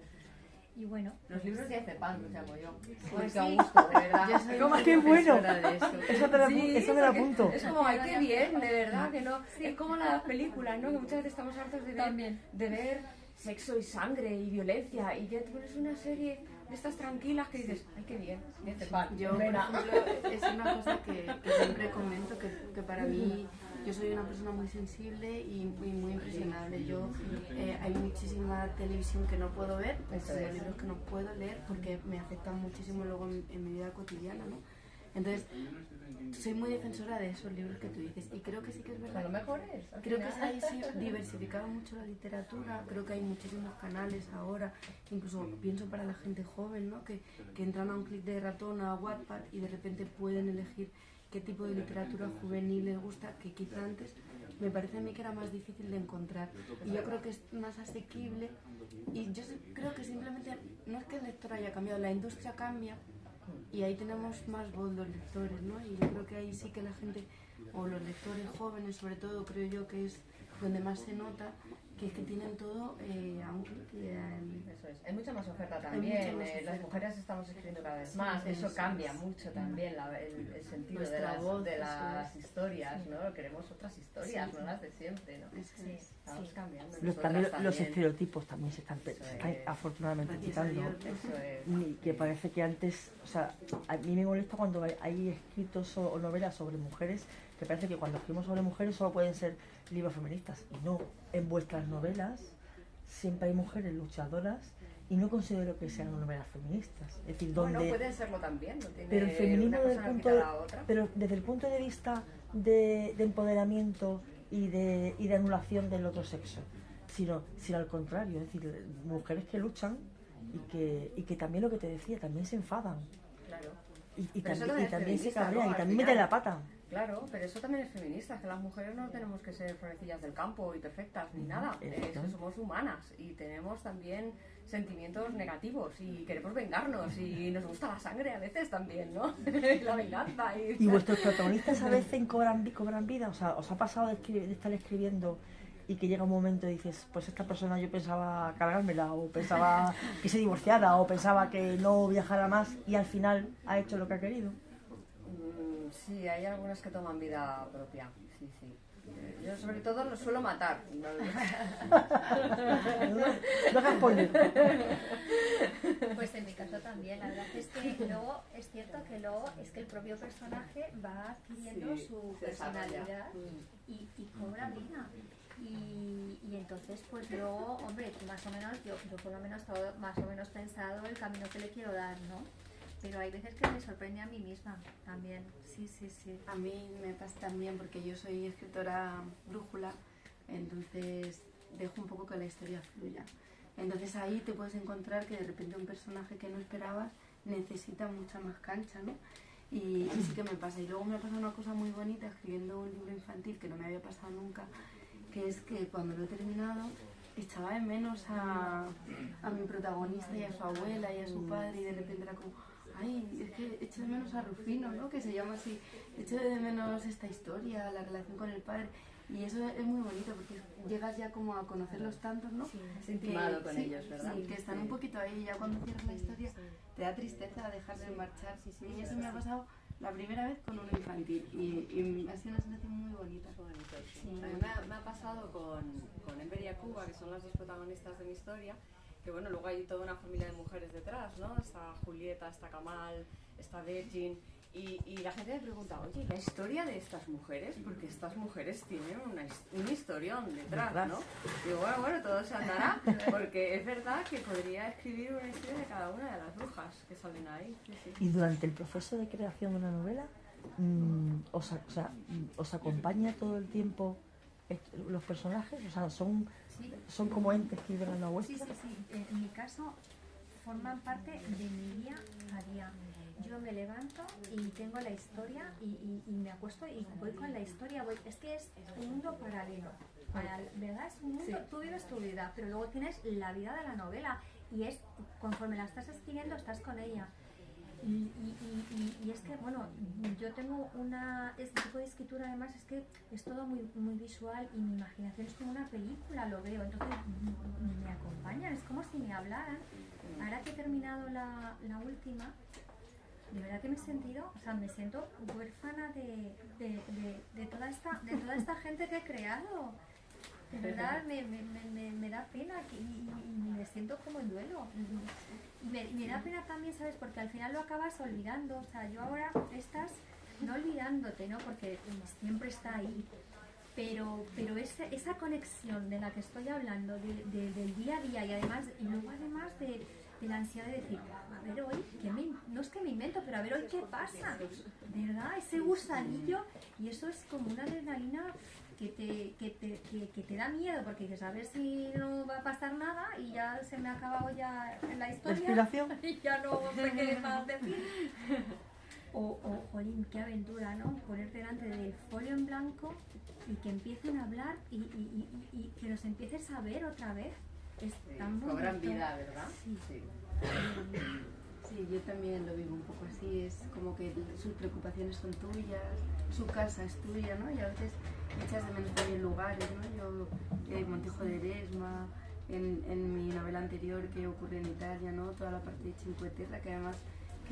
Y bueno, Los libros de Cepán, los llamo yo. Pues Qué a sí. gusto, de verdad. Yo soy ¿Cómo? muy ¡Qué bueno! defensora de eso. Eso me lo apunto. Es como, ay, qué bien, de verdad, que no. Es como las películas, ¿no? Que muchas veces estamos hartos de ver sexo y sangre y violencia y ya te pones una serie de estas tranquilas que dices, ay, qué bien, de Cepán. Yo, por ejemplo, es una cosa que siempre comento, que para mí, yo soy una persona muy sensible y muy impresionable. Hay muchísima televisión que no puedo ver, muchísimos libros que no puedo leer porque me afectan muchísimo luego en mi vida cotidiana, ¿no? Entonces, soy muy defensora de esos libros que tú dices y creo que sí que es verdad. Son los mejores. Creo que se ha diversificado mucho la literatura, creo que hay muchísimos canales ahora, incluso pienso para la gente joven, ¿no? que entran a un clic de ratón a Wattpad y de repente pueden elegir qué tipo de literatura juvenil les gusta, que quizá antes me parece a mí que era más difícil de encontrar. Y yo creo que es más asequible y yo creo que simplemente, no es que el lector haya cambiado, la industria cambia y ahí tenemos más voz los lectores, ¿no? Y yo creo que ahí sí que la gente, o los lectores jóvenes sobre todo, creo yo que es donde más se nota, que es que tienen todo, Eso es. Hay mucha más oferta Hay también. mucha más Las oferta. mujeres estamos escribiendo cada vez Sí, más. Eso eso cambia es. mucho también el sentido de Nuestra las, voz, de eso las es. historias, Sí. ¿no? Queremos otras historias, Sí. no las de siempre, ¿no? Eso Sí. es. Estamos cambiando. También nosotras los también. estereotipos también se están es. afortunadamente Gracias a quitando. Dios. Eso es. Y que parece que antes, o sea, a mí me molesta cuando hay escritos o novelas sobre mujeres, que parece que cuando escribimos sobre mujeres solo pueden ser libros feministas. Y no, en vuestras novelas siempre hay mujeres luchadoras y no considero que sean novelas feministas. Es decir, Bueno, donde... pueden serlo también. No tiene Pero el feminismo una desde cosa el no punto quita la otra. pero desde el punto de vista de empoderamiento y de anulación del otro sexo, sino al contrario, es decir, mujeres que luchan y que también lo que te decía, también se enfadan Claro. y Pero eso también, también es se feminista, cabrean ¿no? y Al también final. meten la pata. Claro, pero eso también es feminista, que las mujeres no tenemos que ser florecillas del campo y perfectas ni nada, es que somos humanas y tenemos también sentimientos negativos y queremos vengarnos y nos gusta la sangre a veces también, ¿no? La venganza Y vuestros protagonistas a veces cobran vida, o sea, ¿os ha pasado de estar escribiendo y que llega un momento y dices, pues esta persona yo pensaba cargármela, o pensaba que se divorciara, o pensaba que no viajara más y al final ha hecho lo que ha querido? Sí, hay algunas que toman vida propia, sí, sí. Yo sobre todo los suelo matar. No hagas spoiler. Pues en mi caso también, la verdad es que luego es cierto que luego es que el propio personaje va adquiriendo Sí, su se desarrolla. personalidad y cobra vida. Y entonces pues luego, hombre, tú más o menos, yo por lo menos todo más o menos pensado el camino que le quiero dar, ¿no? Pero hay veces que me sorprende a mí misma también, sí, sí, sí. A mí me pasa también porque yo soy escritora brújula, entonces dejo un poco que la historia fluya. Entonces ahí te puedes encontrar que de repente un personaje que no esperabas necesita mucha más cancha, ¿no? Y sí que me pasa. Y luego me pasa una cosa muy bonita escribiendo un libro infantil que no me había pasado nunca, que es que cuando lo he terminado echaba de menos a mi protagonista y a su abuela y a su padre y de repente era como, ay, es que echo de menos a Rufino, ¿no? Que se llama así, echo de menos esta historia, la relación con el padre. Y eso es muy bonito porque llegas ya como a conocerlos tantos, ¿no? Sí, Has intimado con sí, ellos, ¿verdad? Sí, que están un poquito ahí y ya cuando cierras la historia te da tristeza dejarles marchar. Sí, sí, Y eso me ha pasado la primera vez con un infantil y ha sido una sensación muy bonita. Bonito, sí. Sí. A mí me ha pasado con Ember y Cuba, que son las dos protagonistas de mi historia, que bueno, luego hay toda una familia de mujeres detrás, ¿no? Está Julieta, está Kamal, está Virgin, y la gente me pregunta, oye, ¿la historia de estas mujeres? Porque estas mujeres tienen un historión detrás, ¿no? Digo, bueno, todo se andará, porque es verdad que podría escribir una historia de cada una de las brujas que salen ahí. Sí, sí. Y durante el proceso de creación de una novela, ¿os acompaña todo el tiempo los personajes? O sea, ¿son como entes que viven a la Sí, vuestra? sí, sí. En mi caso forman parte de mi día a día. Yo me levanto y tengo la historia y me acuesto y voy con la historia. Es que es un mundo paralelo, ¿verdad? Es un mundo, tú vives tu vida, pero luego tienes la vida de la novela y es conforme la estás escribiendo estás con ella. Y es que, bueno, yo tengo este tipo de escritura, además es que es todo muy, muy visual y mi imaginación es como una película, lo veo, entonces me acompañan, es como si me hablaran. Ahora que he terminado la última, de verdad que me siento huérfana de toda esta gente que he creado. De verdad me da pena y me siento como en duelo. Y me da pena también, ¿sabes? Porque al final lo acabas olvidando. O sea, yo ahora estás no olvidándote, ¿no? Porque siempre está ahí. Pero esa conexión de la que estoy hablando, del día a día y luego además de la ansiedad de decir, a ver hoy, no es que me invento, pero a ver hoy qué pasa, ¿verdad? Ese gusanillo, y eso es como una adrenalina que te da miedo, porque dices, a ver si no va a pasar nada y ya se me ha acabado ya la historia. ¿Inspiración? Y ya no sé qué más decir. O, jolín, qué aventura, ¿no? Poner delante del folio en blanco y que empiecen a hablar y que los empieces a ver otra vez. Es tan bonito. Cobran vida, ¿verdad? Sí. Sí. Sí, yo también lo vivo un poco así, es como que sus preocupaciones son tuyas, su casa es tuya, ¿no? Y a veces echas de menos también lugares, ¿no? Yo, Montijo de Eresma, en mi novela anterior que ocurre en Italia, ¿no? Toda la parte de Cinque Terre, que además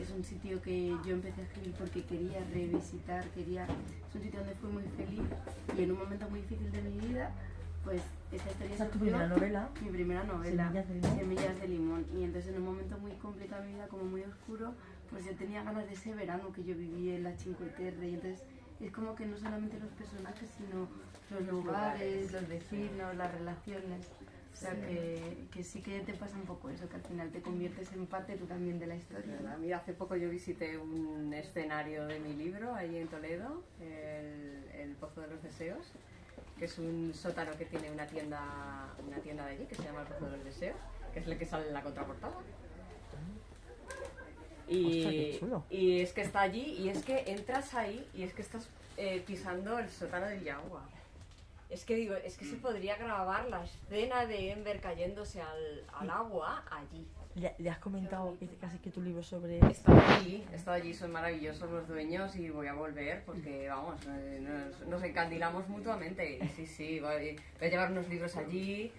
es un sitio que yo empecé a escribir porque quería revisitar, es un sitio donde fui muy feliz y en un momento muy difícil de mi vida, pues esta historia ¿Esa es tu surgió, primera novela? mi primera novela, Semillas de limón. Semillas de limón. Y entonces en un momento muy complicado de mi vida, como muy oscuro, pues yo tenía ganas de ese verano que yo viví en la Cinque Terre. Y entonces es como que no solamente los personajes, sino los lugares, los vecinos, las relaciones. O sea, que sí que te pasa un poco eso, que al final te conviertes en parte tú también de la historia, ¿no? Mira, hace poco yo visité un escenario de mi libro allí en Toledo, el Pozo de los Deseos, que es un sótano que tiene una tienda de allí que se llama el Pozo de los Deseos, que es el que sale en la contraportada. Ostras, qué chulo. Y es que está allí y es que entras ahí y es que estás pisando el sótano de Villagua. Es que digo, es que se podría grabar la escena de Enver cayéndose al agua allí. ¿Le has comentado casi que tu libro sobre...? He estado allí, son maravillosos los dueños y voy a volver porque, vamos, nos encandilamos mutuamente. Y sí, voy a llevar unos libros allí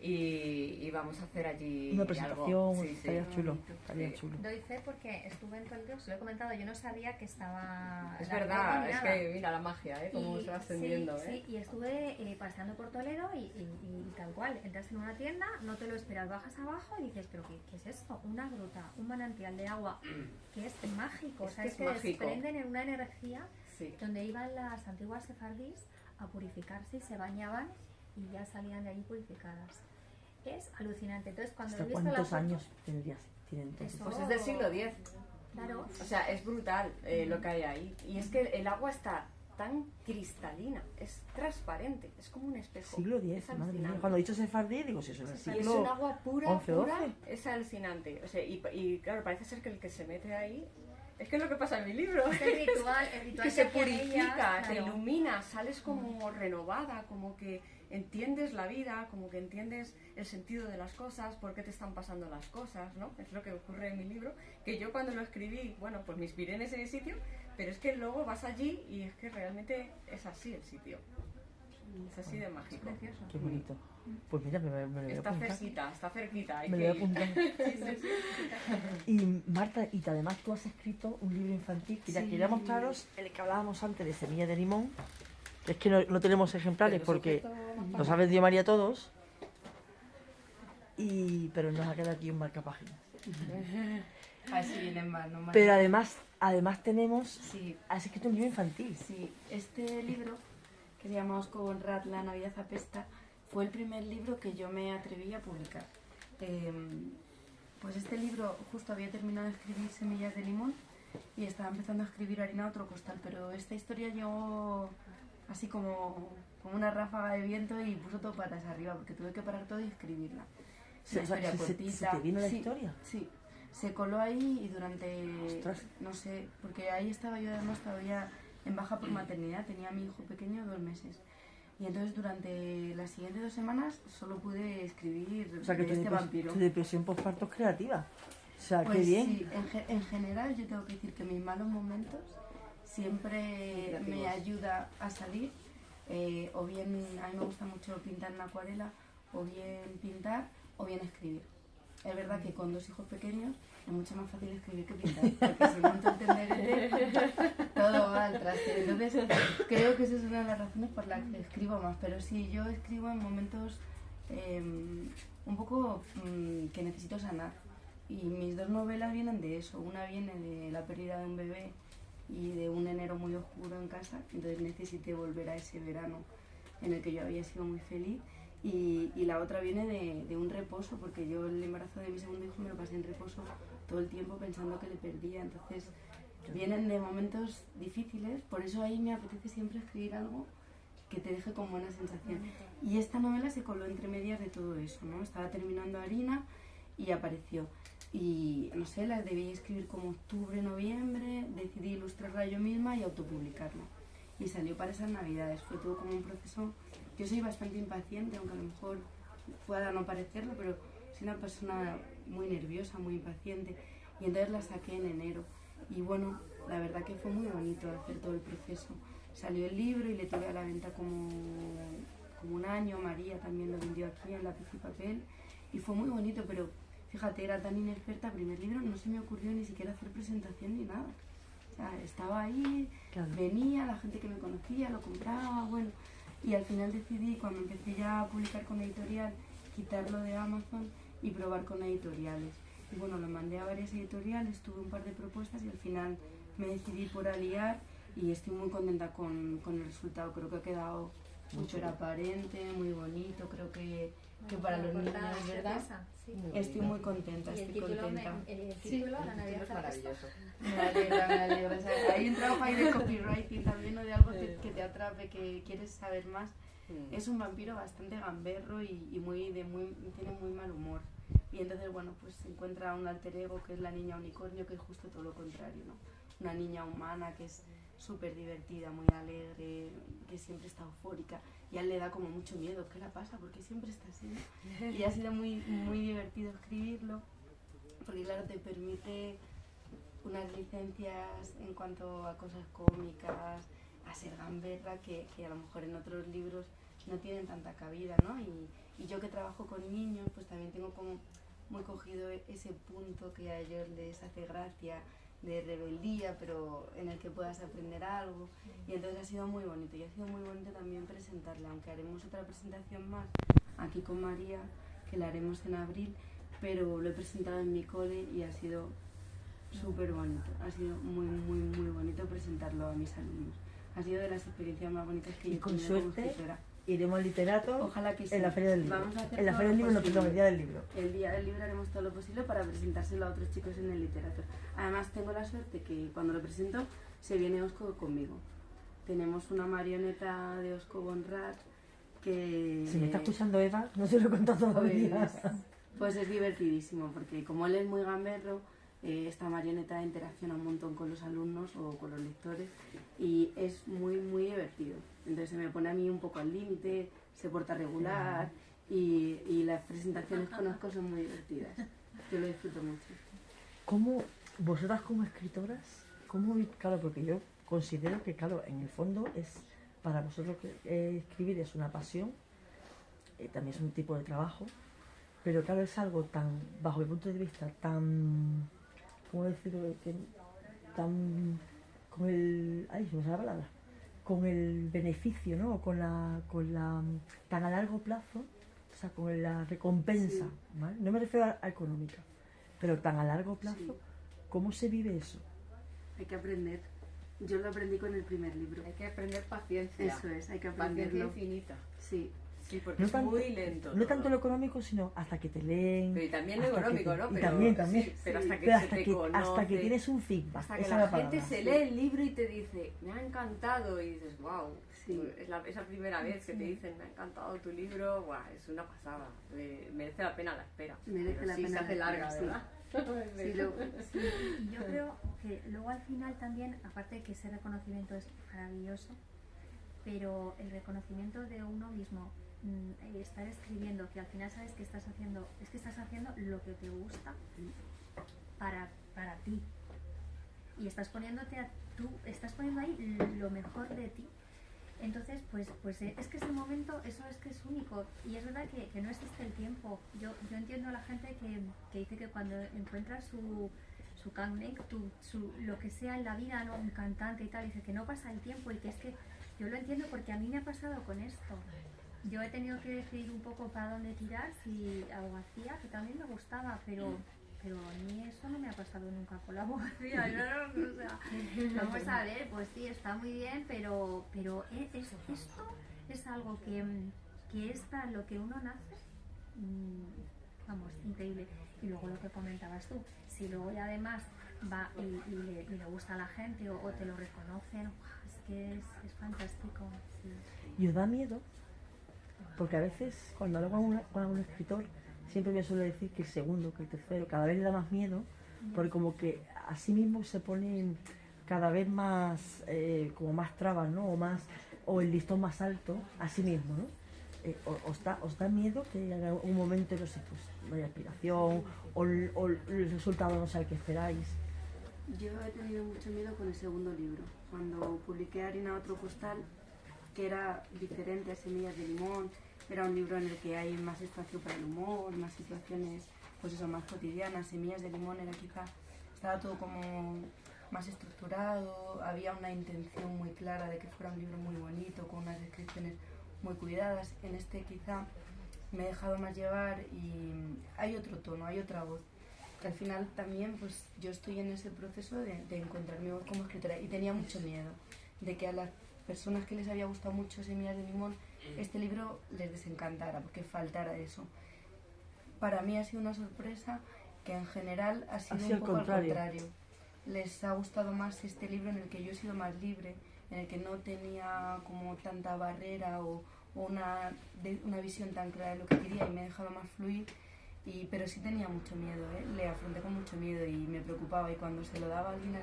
y vamos a hacer allí una presentación, algo. Sí, estaría chulo, estaría Sí. chulo. Doy fe porque estuve en Toledo, os lo he comentado, yo no sabía que estaba... Es la verdad, ropa ni es nada. que mira la magia, cómo se va extendiendo. Sí, y estuve paseando por Toledo y tal cual, entras en una tienda, no te lo esperas, bajas abajo y dices, pero ¿qué es esto? Una gruta, un manantial de agua que es mágico, o sea, es que mágico. desprenden en una energía Sí. donde iban las antiguas sefardís a purificarse y se bañaban y ya salían de allí purificadas. Es alucinante. Entonces, cuando he ¿Hasta visto cuántos la foto, años tienen entonces? Eso. Pues es del siglo X. claro, O sea, es brutal lo que hay ahí. Y es que el agua está tan cristalina, es transparente, es como un espejo. Siglo Es X, madre mía. alucinante. Cuando he dicho sefardí, digo, si eso es el Y es siglo un agua pura, 11, pura, 12. es alucinante. O sea, y claro, parece ser que el que se mete ahí, es que es lo que pasa en mi libro. es el ritual Que se hacían purifica, ellas, se claro. ilumina, sales como renovada, como que entiendes la vida, como que entiendes el sentido de las cosas, por qué te están pasando las cosas, ¿no? Es lo que ocurre en mi libro, que yo cuando lo escribí, bueno, pues me inspiré en ese sitio, pero es que luego vas allí y es que realmente es así el sitio. Es así de mágico. Precioso. Qué bonito. Pues mira, me lo voy a Está apuntar. cerquita, hay Me lo que voy a ir. apuntar. Y Marta, y además tú has escrito un libro infantil que ya quería mostraros, el que hablábamos antes de Semilla de Limón. Es que no tenemos ejemplares Pero porque sujeto nos ha vendido María todos, pero nos ha quedado aquí un marcapáginas. Así vienen más, ¿no? Más. Pero además tenemos, Sí, has escrito un libro infantil. sí, este libro, que se llama Osco Bonrat, La Navidad apesta, fue el primer libro que yo me atreví a publicar. Pues este libro justo había terminado de escribir Semillas de Limón y estaba empezando a escribir Harina a otro costal, pero esta historia llegó así como una ráfaga de viento y puso todo patas arriba porque tuve que parar todo y escribirla. ¿Se te vino la Sí, historia? Sí, se coló ahí y durante, Ostras. no sé, porque ahí estaba yo además todavía en baja por maternidad, tenía a mi hijo pequeño 2 meses. Y entonces durante las siguientes 2 semanas solo pude escribir O sea, que de este vampiro. tu depresión postparto es creativa. O sea, Pues qué bien. sí, en general yo tengo que decir que mis malos momentos siempre me ayuda a salir. O bien, a mí me gusta mucho pintar en acuarela, o bien pintar, o bien escribir. Es verdad que con 2 hijos pequeños es mucho más fácil escribir que pintar, porque si monto el tenderete, todo va al traste. Entonces, creo que esa es una de las razones por las que escribo más. Pero sí, yo escribo en momentos un poco que necesito sanar. Y mis 2 novelas vienen de eso. Una viene de la pérdida de un bebé y de un enero muy oscuro en casa. Entonces necesité volver a ese verano en el que yo había sido muy feliz. Y la otra viene de un reposo, porque yo el embarazo de mi segundo hijo me lo pasé en reposo todo el tiempo pensando que le perdía. Entonces vienen de momentos difíciles, por eso ahí me apetece siempre escribir algo que te deje con buena sensación. Y esta novela se coló entre medias de todo eso, ¿no? Estaba terminando Harina y apareció. Y no sé, las debí escribir como octubre, noviembre, decidí ilustrarla yo misma y autopublicarla. Y salió para esas navidades, fue todo como un proceso. Yo soy bastante impaciente, aunque a lo mejor pueda no parecerlo, pero soy una persona muy nerviosa, muy impaciente. y entonces la saqué en enero. Y bueno, la verdad que fue muy bonito hacer todo el proceso. Salió el libro y le tuve a la venta como un año. María también lo vendió aquí en Lápiz y Papel y fue muy bonito, pero fíjate, era tan inexperta, primer libro, no se me ocurrió ni siquiera hacer presentación ni nada. O sea, estaba ahí, Claro. venía la gente que me conocía, lo compraba, bueno. Y al final decidí, cuando empecé ya a publicar con editorial, quitarlo de Amazon y probar con editoriales. Y bueno, lo mandé a varias editoriales, tuve un par de propuestas y al final me decidí por Aliar y estoy muy contenta con el resultado. Creo que ha quedado súper aparente, muy bonito, creo que para los niños, ¿verdad? Sí. Estoy muy contenta, Y el estoy título, contenta. el título, La Navidad Es maravilloso. Me alegra, me alegra. O sea, hay un trabajo ahí de copywriting también, o de algo que te atrape, que quieres saber más. Es un vampiro bastante gamberro y tiene muy mal humor. Y entonces, bueno, pues se encuentra un alter ego que es la niña unicornio, que es justo todo lo contrario, ¿no? Una niña humana que es súper divertida, muy alegre, que siempre está eufórica. Y a él le da como mucho miedo. ¿Qué le pasa? Porque siempre está así, ¿no? Y ha sido muy divertido escribirlo, porque claro, te permite unas licencias en cuanto a cosas cómicas, a ser gamberra, que a lo mejor en otros libros no tienen tanta cabida, ¿no? Y yo que trabajo con niños, pues también tengo como muy cogido ese punto que a ellos les hace gracia, de rebeldía, pero en el que puedas aprender algo. Y entonces ha sido muy bonito. Y ha sido muy bonito también presentarla, aunque haremos otra presentación más aquí con María, que la haremos en abril, pero lo he presentado en mi cole y ha sido súper bonito. Ha sido muy bonito presentarlo a mis alumnos. Ha sido de las experiencias más bonitas que yo he con tenido como suerte escritora. iremos al literato. Ojalá que sí. En la Feria del Libro. Vamos a hacer En la todo Feria del lo Libro, no, posible. perdón, el día del libro. El día del libro haremos todo lo posible para presentárselo a otros chicos en el literato. Además tengo la suerte que cuando lo presento se viene Osco conmigo. Tenemos una marioneta de Osco Bonrat que... Si me está escuchando Eva, no se lo he contado todavía. Pues es divertidísimo, porque como él es muy gamberro, esta marioneta interacciona un montón con los alumnos o con los lectores y es muy divertido. Entonces se me pone a mí un poco al límite, se porta regular y las presentaciones con Osco son muy divertidas. Yo lo disfruto mucho. ¿Cómo vosotras como escritoras, claro, porque yo considero que, claro, en el fondo es, para vosotros escribir es una pasión, también es un tipo de trabajo, pero claro, es algo tan, bajo mi punto de vista, tan, ¿cómo decirlo? Tan, con el, ay, se me sale la palabra, con el beneficio, ¿no? Con la, tan a largo plazo, o sea, con la recompensa, Sí. ¿vale? No me refiero a económica, pero tan a largo plazo, Sí. ¿cómo se vive eso? Hay que aprender. Yo lo aprendí con el primer libro. Hay que aprender paciencia. Eso es, hay que Paciencia aprenderlo. infinita. Sí. Sí, porque No es tanto, muy lento. no todo. tanto lo económico, sino hasta que te leen. Pero y también lo hasta que económico, te- ¿no? y Pero, también. sí, pero Sí. hasta que Pero se te hasta que conoce, tienes un feedback. hasta que esa la es la gente palabra. se lee el libro y te dice, me ha encantado, y dices, wow, Sí. esa primera vez que te dicen, me ha encantado tu libro, wow, es una pasada, merece la pena la espera. Merece Pero la sí, pena se hace la larga, espera, ¿verdad? Sí, sí. Y yo creo que luego al final también, aparte de que ese reconocimiento es maravilloso, pero el reconocimiento de uno mismo, estar escribiendo, que al final sabes que estás haciendo, es que estás haciendo lo que te gusta para ti. Y estás poniéndote estás poniendo ahí lo mejor de ti. Entonces, pues es que ese momento, eso es que es único. Y es verdad que no existe el tiempo. Yo entiendo a la gente que dice que cuando encuentras su cantante, lo que sea en la vida, ¿no? Un cantante y tal, dice que no pasa el tiempo y que es que yo lo entiendo porque a mí me ha pasado con esto. Yo he tenido que decidir un poco para dónde tirar, si algo hacía, que también me gustaba, pero a mí eso no me ha pasado nunca con la abogacía. O sea, vamos a ver, pues sí, está muy bien, pero esto es algo que es para lo que uno nace, vamos, increíble. Y luego lo que comentabas tú, si luego ya además va y le gusta a la gente o te lo reconocen, es que es fantástico. Sí. ¿Y os da miedo? Porque a veces, cuando hablo con algún escritor, siempre me suele decir que el segundo, que el tercero, cada vez le da más miedo, porque como que a sí mismo se ponen cada vez más, como más trabas, ¿no? O el listón más alto a sí mismo, ¿no? ¿Os da miedo que en algún momento, no sé, pues no haya inspiración o el resultado no sea el que esperáis? Yo he tenido mucho miedo con el segundo libro. Cuando publiqué Harina Otro Costal, que era diferente a Semillas de Limón, era un libro en el que hay más espacio para el humor, más situaciones, pues eso, más cotidianas. Semillas de Limón era quizá, estaba todo como más estructurado, había una intención muy clara de que fuera un libro muy bonito, con unas descripciones muy cuidadas. En este quizá me he dejado más llevar y hay otro tono, hay otra voz. Al final también pues yo estoy en ese proceso de encontrar mi voz como escritora y tenía mucho miedo de que a las personas que les había gustado mucho Semillas de Limón este libro les desencantara porque faltara eso. Para mí ha sido una sorpresa que en general ha sido un poco al contrario. Les ha gustado más este libro en el que yo he sido más libre, en el que no tenía como tanta barrera o una visión tan clara de lo que quería y me he dejado más fluir. Pero sí tenía mucho miedo, le afronté con mucho miedo y me preocupaba y cuando se lo daba a alguien,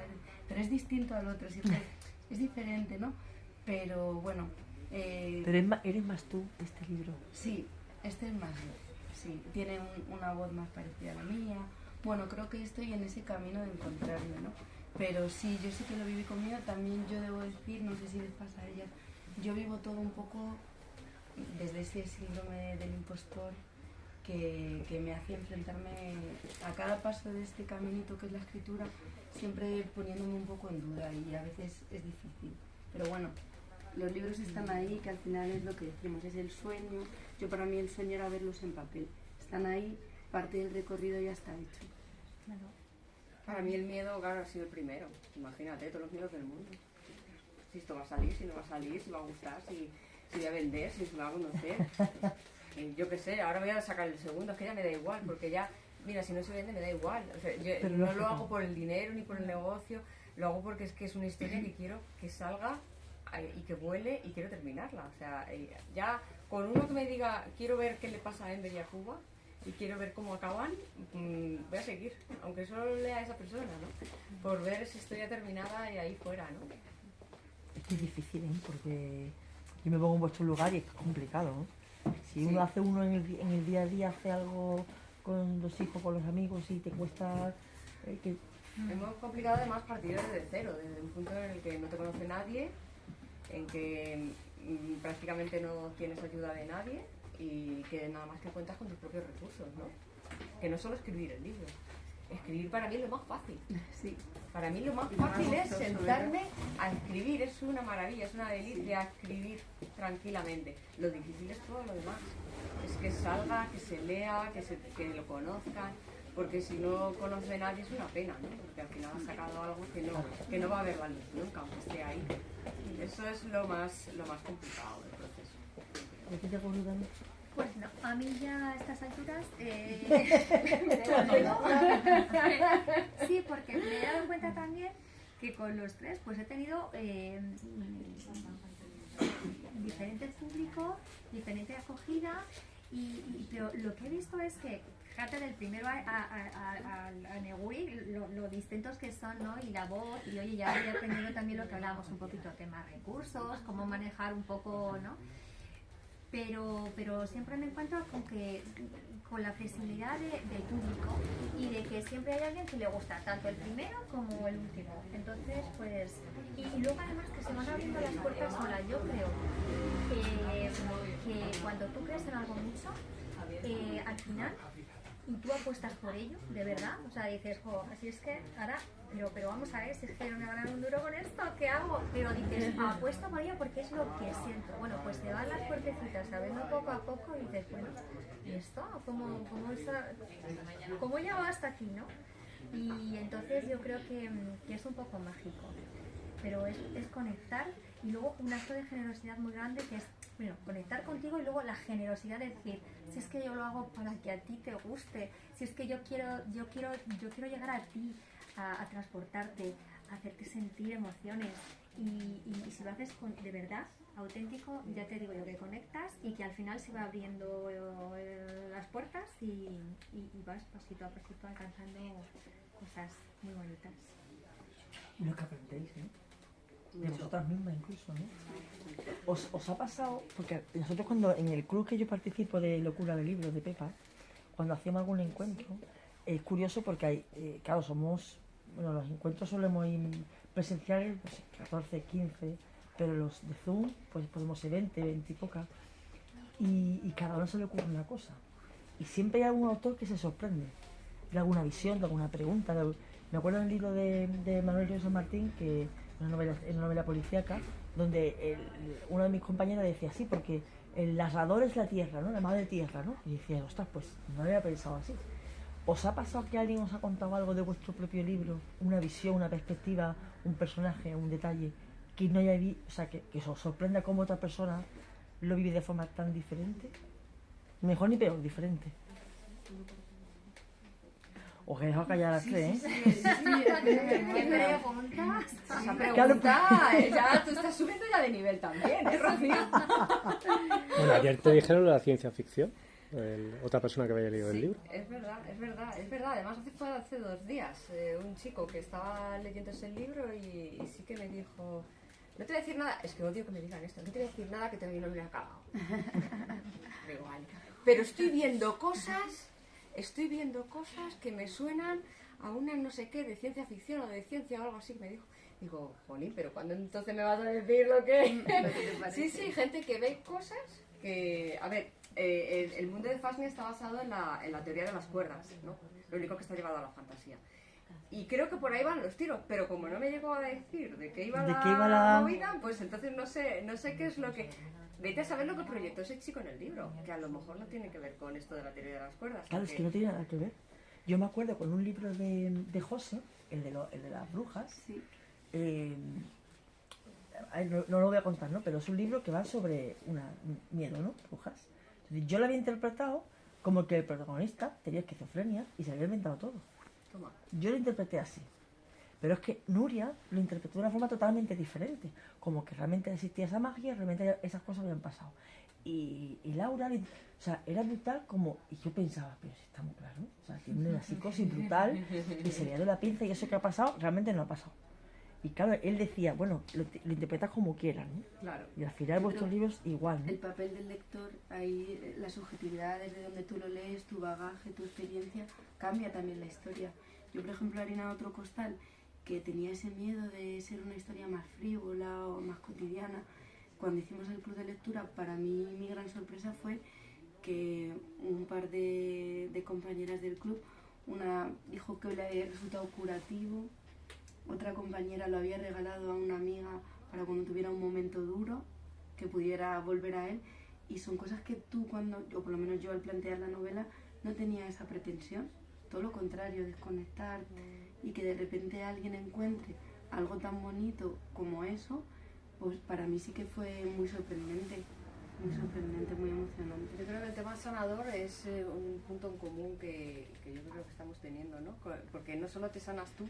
pero es distinto al otro, siempre es diferente, ¿no? Pero bueno... Pero eres más tú, este libro. Sí, este es más yo, sí, tiene una voz más parecida a la mía. Bueno, creo que estoy en ese camino de encontrarme, ¿no? Pero sí, yo sí que lo viví conmigo, también yo debo decir, no sé si les pasa a ellas, yo vivo todo un poco desde ese síndrome del impostor, que me hacía enfrentarme a cada paso de este caminito que es la escritura, siempre poniéndome un poco en duda y a veces es difícil. Pero bueno, los libros están ahí, que al final es lo que decimos, es el sueño. Yo para mí el sueño era verlos en papel. Están ahí, parte del recorrido ya está hecho. Claro. Para mí el miedo, claro, ha sido el primero. Imagínate, todos los miedos del mundo. Si esto va a salir, si no va a salir, si va a gustar, si voy a vender, si se va a conocer. Yo qué sé, ahora voy a sacar el segundo, es que ya me da igual, porque ya, mira, si no se vende me da igual. O sea, yo no lo hago por el dinero ni por el negocio, lo hago porque es que es una historia que quiero que salga y que vuele y quiero terminarla. O sea, ya con uno que me diga, quiero ver qué le pasa a Ember y a Cuba y quiero ver cómo acaban, voy a seguir, aunque solo lea a esa persona, ¿no? Por ver esa historia terminada y ahí fuera, ¿no? Es que es difícil, ¿eh? Porque yo me pongo en vuestro lugar y es complicado, ¿no? Si uno hace en el día a día, hace algo con los hijos, con los amigos y te cuesta... Es muy complicado además partir desde cero, desde un punto en el que no te conoce nadie, en que prácticamente no tienes ayuda de nadie y que nada más que cuentas con tus propios recursos, ¿no? Que no solo escribir el libro. Escribir para mí es lo más fácil. Sí. Para mí lo más fácil es sentarme a escribir, es una maravilla, es una delicia escribir tranquilamente. Lo difícil es todo lo demás. Es que salga, que se lea, que lo conozcan, porque si no conoce a nadie es una pena, ¿no? Porque al final has sacado algo que no va a ver la luz nunca, aunque esté ahí. Eso es lo más complicado del proceso. ¿De qué te acuerdas, Dani? Pues no, a mí ya a estas alturas me da miedo. Sí, porque me he dado cuenta también que con los tres pues he tenido diferentes públicos, diferente acogida pero lo que he visto es que fíjate del primero a Neguri, lo distintos que son, ¿no? Y la voz, y oye, ya he aprendido también lo que hablábamos un poquito, temas recursos, cómo manejar un poco, ¿no? Pero siempre me encuentro con la flexibilidad del público y de que siempre hay alguien que le gusta tanto el primero como el último. Entonces, pues... Y luego además que se van abriendo las puertas solas. Yo creo que cuando tú crees en algo mucho, al final, y tú apuestas por ello, de verdad, o sea, dices, jo, así es que ahora... Pero vamos a ver, si es que no me ganan un duro con esto, ¿qué hago? Pero dices, apuesto por ello porque es lo que siento. Bueno, pues te van las puertecitas sabiendo poco a poco y dices, bueno, ¿y esto? ¿Cómo llegó hasta aquí, no? Y entonces yo creo que es un poco mágico. Pero es conectar y luego un acto de generosidad muy grande que es, bueno, conectar contigo y luego la generosidad de decir, si es que yo lo hago para que a ti te guste, si es que yo quiero llegar a ti, a transportarte, a hacerte sentir emociones y si lo haces de verdad, auténtico, ya te digo yo que conectas y que al final se va abriendo las puertas y vas pasito a pasito alcanzando cosas muy bonitas. Y lo que aprendéis, ¿eh? de vosotras mismas incluso, ¿no? ¿Os ha pasado? Porque nosotros cuando en el club que yo participo de Locura de Libros de Pepa, cuando hacemos algún encuentro, es curioso porque hay, claro, bueno, los encuentros solemos ir presenciales, pues 14, 15, pero los de Zoom, pues podemos ser 20, 20 y pocas, y cada uno se le ocurre una cosa. Y siempre hay algún autor que se sorprende de alguna visión, de alguna pregunta. Me acuerdo del libro de Manuel José Martín, que es una novela policíaca, donde una de mis compañeras decía así, porque el narrador es la tierra, ¿no? La madre tierra, ¿no? Y decía, ostras, pues no lo había pensado así. ¿Os ha pasado que alguien os ha contado algo de vuestro propio libro? Una visión, una perspectiva, un personaje, un detalle, que no haya visto, o sea, que os sorprenda cómo otra persona lo vive de forma tan diferente? Mejor ni peor, diferente. Os he dejado callar a las tres, ¿eh? ¿Qué preguntas? Esa pregunta, ya tú estás subiendo ya de nivel también, ¿eh, Rocío? Bueno, ayer te dijeron lo de la ciencia ficción, otra persona que había leído el Sí, libro. es verdad. Además, fue hace 2 días, un chico que estaba leyéndose el libro y sí que me dijo, no te voy a decir nada, es que odio que me digan esto, no te voy a decir nada que todavía no me he acabado. Digo, vale. Pero estoy viendo cosas que me suenan a una no sé qué de ciencia ficción o de ciencia o algo así, me dijo. Digo, jolín, pero ¿cuándo entonces me vas a decir lo que...? Sí, gente que ve cosas que... A ver, el mundo de Fasnia está basado en la teoría de las cuerdas, ¿no? Lo único que está llevado a la fantasía. Y creo que por ahí van los tiros, pero como no me llegó a decir de qué iba la movida, pues entonces no sé qué es lo que... Vete a saber lo que proyectó ese chico en el libro, que a lo mejor no tiene que ver con esto de la teoría de las cuerdas. Claro, es que no tiene nada que ver. Yo me acuerdo con un libro de José, el de las brujas. Sí. No lo voy a contar, ¿no? Pero es un libro que va sobre un miedo, ¿no? Brujas. Entonces, yo lo había interpretado como que el protagonista tenía esquizofrenia y se había inventado todo. Toma. Yo lo interpreté así. Pero es que Nuria lo interpretó de una forma totalmente diferente. Como que realmente existía esa magia, realmente esas cosas habían pasado. Y Laura, o sea, era brutal como... Y yo pensaba, pero si está muy claro, ¿no? O sea, tiene una psicosis brutal y se le ha dado la pinza y eso que ha pasado realmente no ha pasado. Y claro, él decía, bueno, lo interpretas como quieras, ¿no? Claro. Y al final vuestros libros igual, ¿no? El papel del lector, ahí la subjetividad desde donde tú lo lees, tu bagaje, tu experiencia, cambia también la historia. Yo, por ejemplo, Harina Otro Costal, que tenía ese miedo de ser una historia más frívola o más cotidiana, cuando hicimos el club de lectura, para mí mi gran sorpresa fue que un par de compañeras del club, una dijo que le había resultado curativo, otra compañera lo había regalado a una amiga para cuando tuviera un momento duro, que pudiera volver a él, y son cosas que tú o por lo menos yo al plantear la novela, no tenía esa pretensión, todo lo contrario, desconectar, y que de repente alguien encuentre algo tan bonito como eso, pues para mí sí que fue muy sorprendente, muy emocionante. Yo creo que el tema sanador es un punto en común que yo creo que estamos teniendo, ¿no? Porque no solo te sanas tú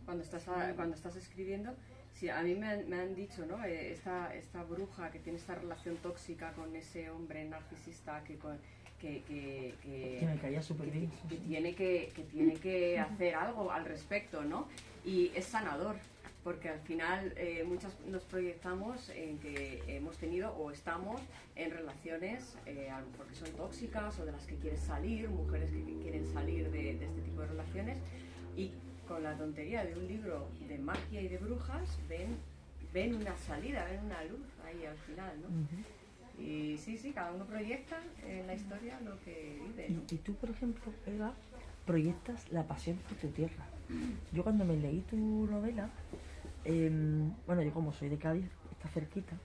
cuando estás escribiendo, sí, a mí me han dicho, ¿no? Esta bruja que tiene esta relación tóxica con ese hombre narcisista que me caía súper bien. Que tiene que hacer algo al respecto, ¿no? Y es sanador, porque al final muchas nos proyectamos en que hemos tenido o estamos en relaciones a lo mejor que son tóxicas o de las que quieres salir, mujeres que quieren salir de este tipo de relaciones, y con la tontería de un libro de magia y de brujas ven una salida, ven una luz ahí al final, ¿no? Y sí, cada uno proyecta en la historia lo que vive, ¿no? Y tú, por ejemplo, Eva, proyectas la pasión por tu tierra. Yo cuando me leí tu novela, bueno, yo como soy de Cádiz, está cerquita,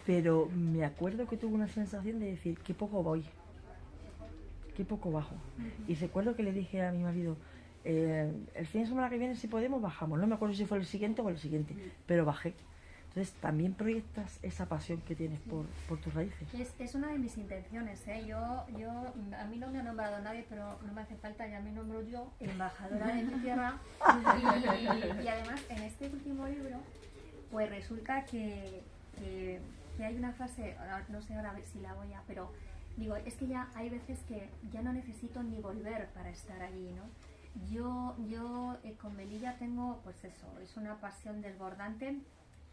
pero me acuerdo que tuve una sensación de decir, qué poco voy, qué poco bajo. Y recuerdo que le dije a mi marido, el fin de semana que viene si podemos bajamos, no me acuerdo si fue el siguiente o el siguiente, pero bajé. Entonces también proyectas esa pasión que tienes por tus raíces. Es una de mis intenciones, ¿eh? A mí no me ha nombrado nadie, pero no me hace falta, ya me nombro yo, embajadora de mi tierra. Y además, en este último libro, pues resulta que hay una frase, no sé ahora si la voy a... Pero digo, es que ya hay veces que ya no necesito ni volver para estar allí, ¿no? Yo con Melilla tengo, pues eso, es una pasión desbordante.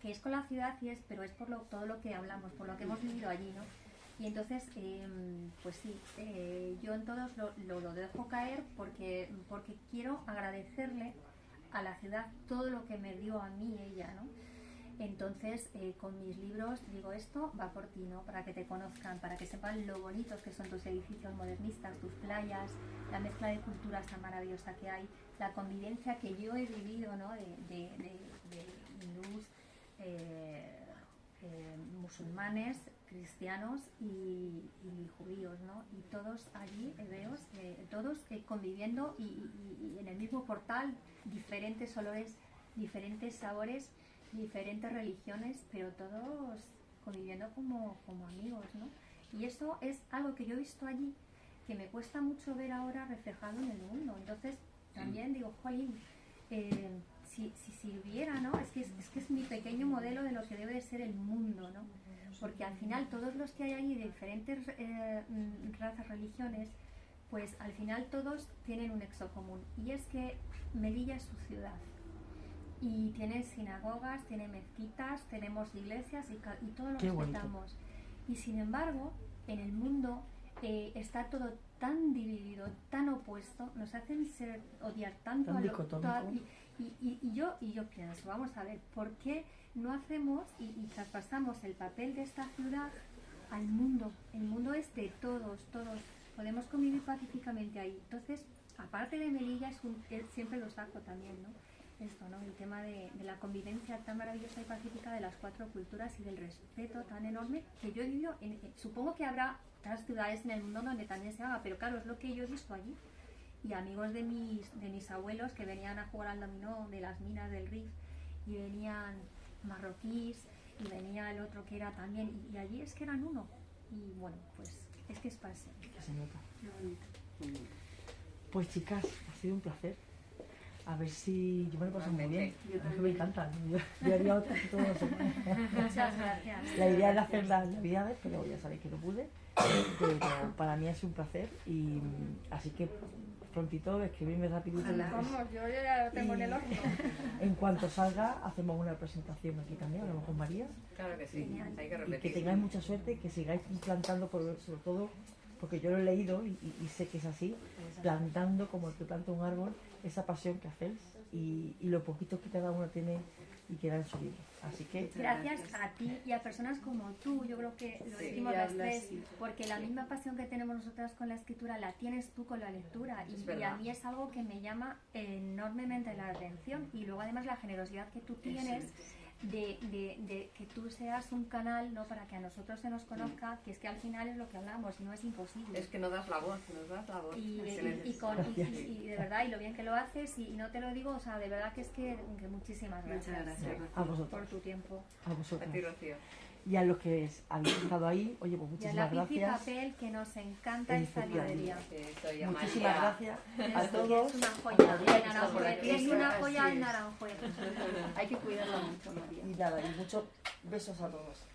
que es con la ciudad pero es por todo lo que hablamos, por lo que hemos vivido allí, ¿no? Y entonces, pues sí, yo en todos lo dejo caer porque quiero agradecerle a la ciudad todo lo que me dio a mí ella, ¿no? Entonces, con mis libros digo, esto va por ti, ¿no? Para que te conozcan, para que sepan lo bonitos que son tus edificios modernistas, tus playas, la mezcla de culturas tan maravillosa que hay, la convivencia que yo he vivido, ¿no? De hindús, musulmanes, cristianos y judíos, ¿no? Y todos allí, hebreos, todos conviviendo y en el mismo portal, diferentes olores, diferentes sabores, diferentes religiones, pero todos conviviendo como amigos, ¿no? Y eso es algo que yo he visto allí, que me cuesta mucho ver ahora reflejado en el mundo. Entonces, también digo, jolín, si sirviera, ¿no? Es que es mi pequeño modelo de lo que debe de ser el mundo, ¿no? Porque al final todos los que hay allí de diferentes razas, religiones, pues al final todos tienen un nexo común. Y es que Melilla es su ciudad. Y tiene sinagogas, tiene mezquitas, tenemos iglesias y todo lo respetamos. Y sin embargo, en el mundo está todo tan dividido, tan opuesto, nos hacen odiar tanto y yo pienso, vamos a ver, ¿por qué no hacemos y traspasamos el papel de esta ciudad al mundo? El mundo es de todos, podemos convivir pacíficamente ahí. Entonces, aparte de Melilla, siempre lo saco también, ¿no? Esto, ¿no? El tema de la convivencia tan maravillosa y pacífica de las 4 culturas y del respeto tan enorme que yo he vivido. Supongo que habrá otras ciudades en el mundo donde también se haga, pero claro, es lo que yo he visto allí. Y amigos de mis abuelos que venían a jugar al dominó de las minas del Rif, y venían marroquíes, y venía el otro que era también, y allí es que eran uno. Y bueno, pues es que es pasión. Se nota. Pues chicas, ha sido un placer. A ver si yo me lo paso muy bien. A mí me encanta. Yo haría otra que todos los semanas. Muchas gracias. La idea era hacer las navidades, pero ya sabéis que no pude. Pero para mí ha sido un placer y así que prontito escribirme rapidito. Vamos, yo ya lo tengo en el horno. En cuanto salga, hacemos una presentación aquí también, hablamos con María. Claro que sí, Genial. hay que Y repetir. que tengáis mucha suerte, que sigáis plantando, sobre todo, porque yo lo he leído y sé que es así, plantando como el que planta un árbol, esa pasión que hacéis y lo poquito que cada uno tiene y que da en su vida. Así que Gracias a ti y a personas como tú, yo creo que lo decimos las tres, porque la misma pasión que tenemos nosotras con la escritura la tienes tú con la lectura y a mí es algo que me llama enormemente la atención y luego además la generosidad que tú tienes de que tú seas un canal, ¿no? Para que a nosotros se nos conozca, que es que al final es lo que hablamos y no es imposible. Es que no das la voz, nos das la voz. Y de verdad, y lo bien que lo haces, y no te lo digo, o sea, de verdad que es que muchísimas gracias. Muchas gracias. a vosotros, Por tu tiempo. a A vosotros. ti, Rocío. Y a los que habéis estado ahí, oye, pues Y a muchísimas lápiz y gracias. papel, que nos encanta esta librería. Soy Muchísimas Amalia. gracias a todos. Es una A joya María, de que está por Naranjuez. aquí. Es una Así joya en es. Naranjuez. Hay que cuidarla mucho, María. Y nada, y muchos besos a todos.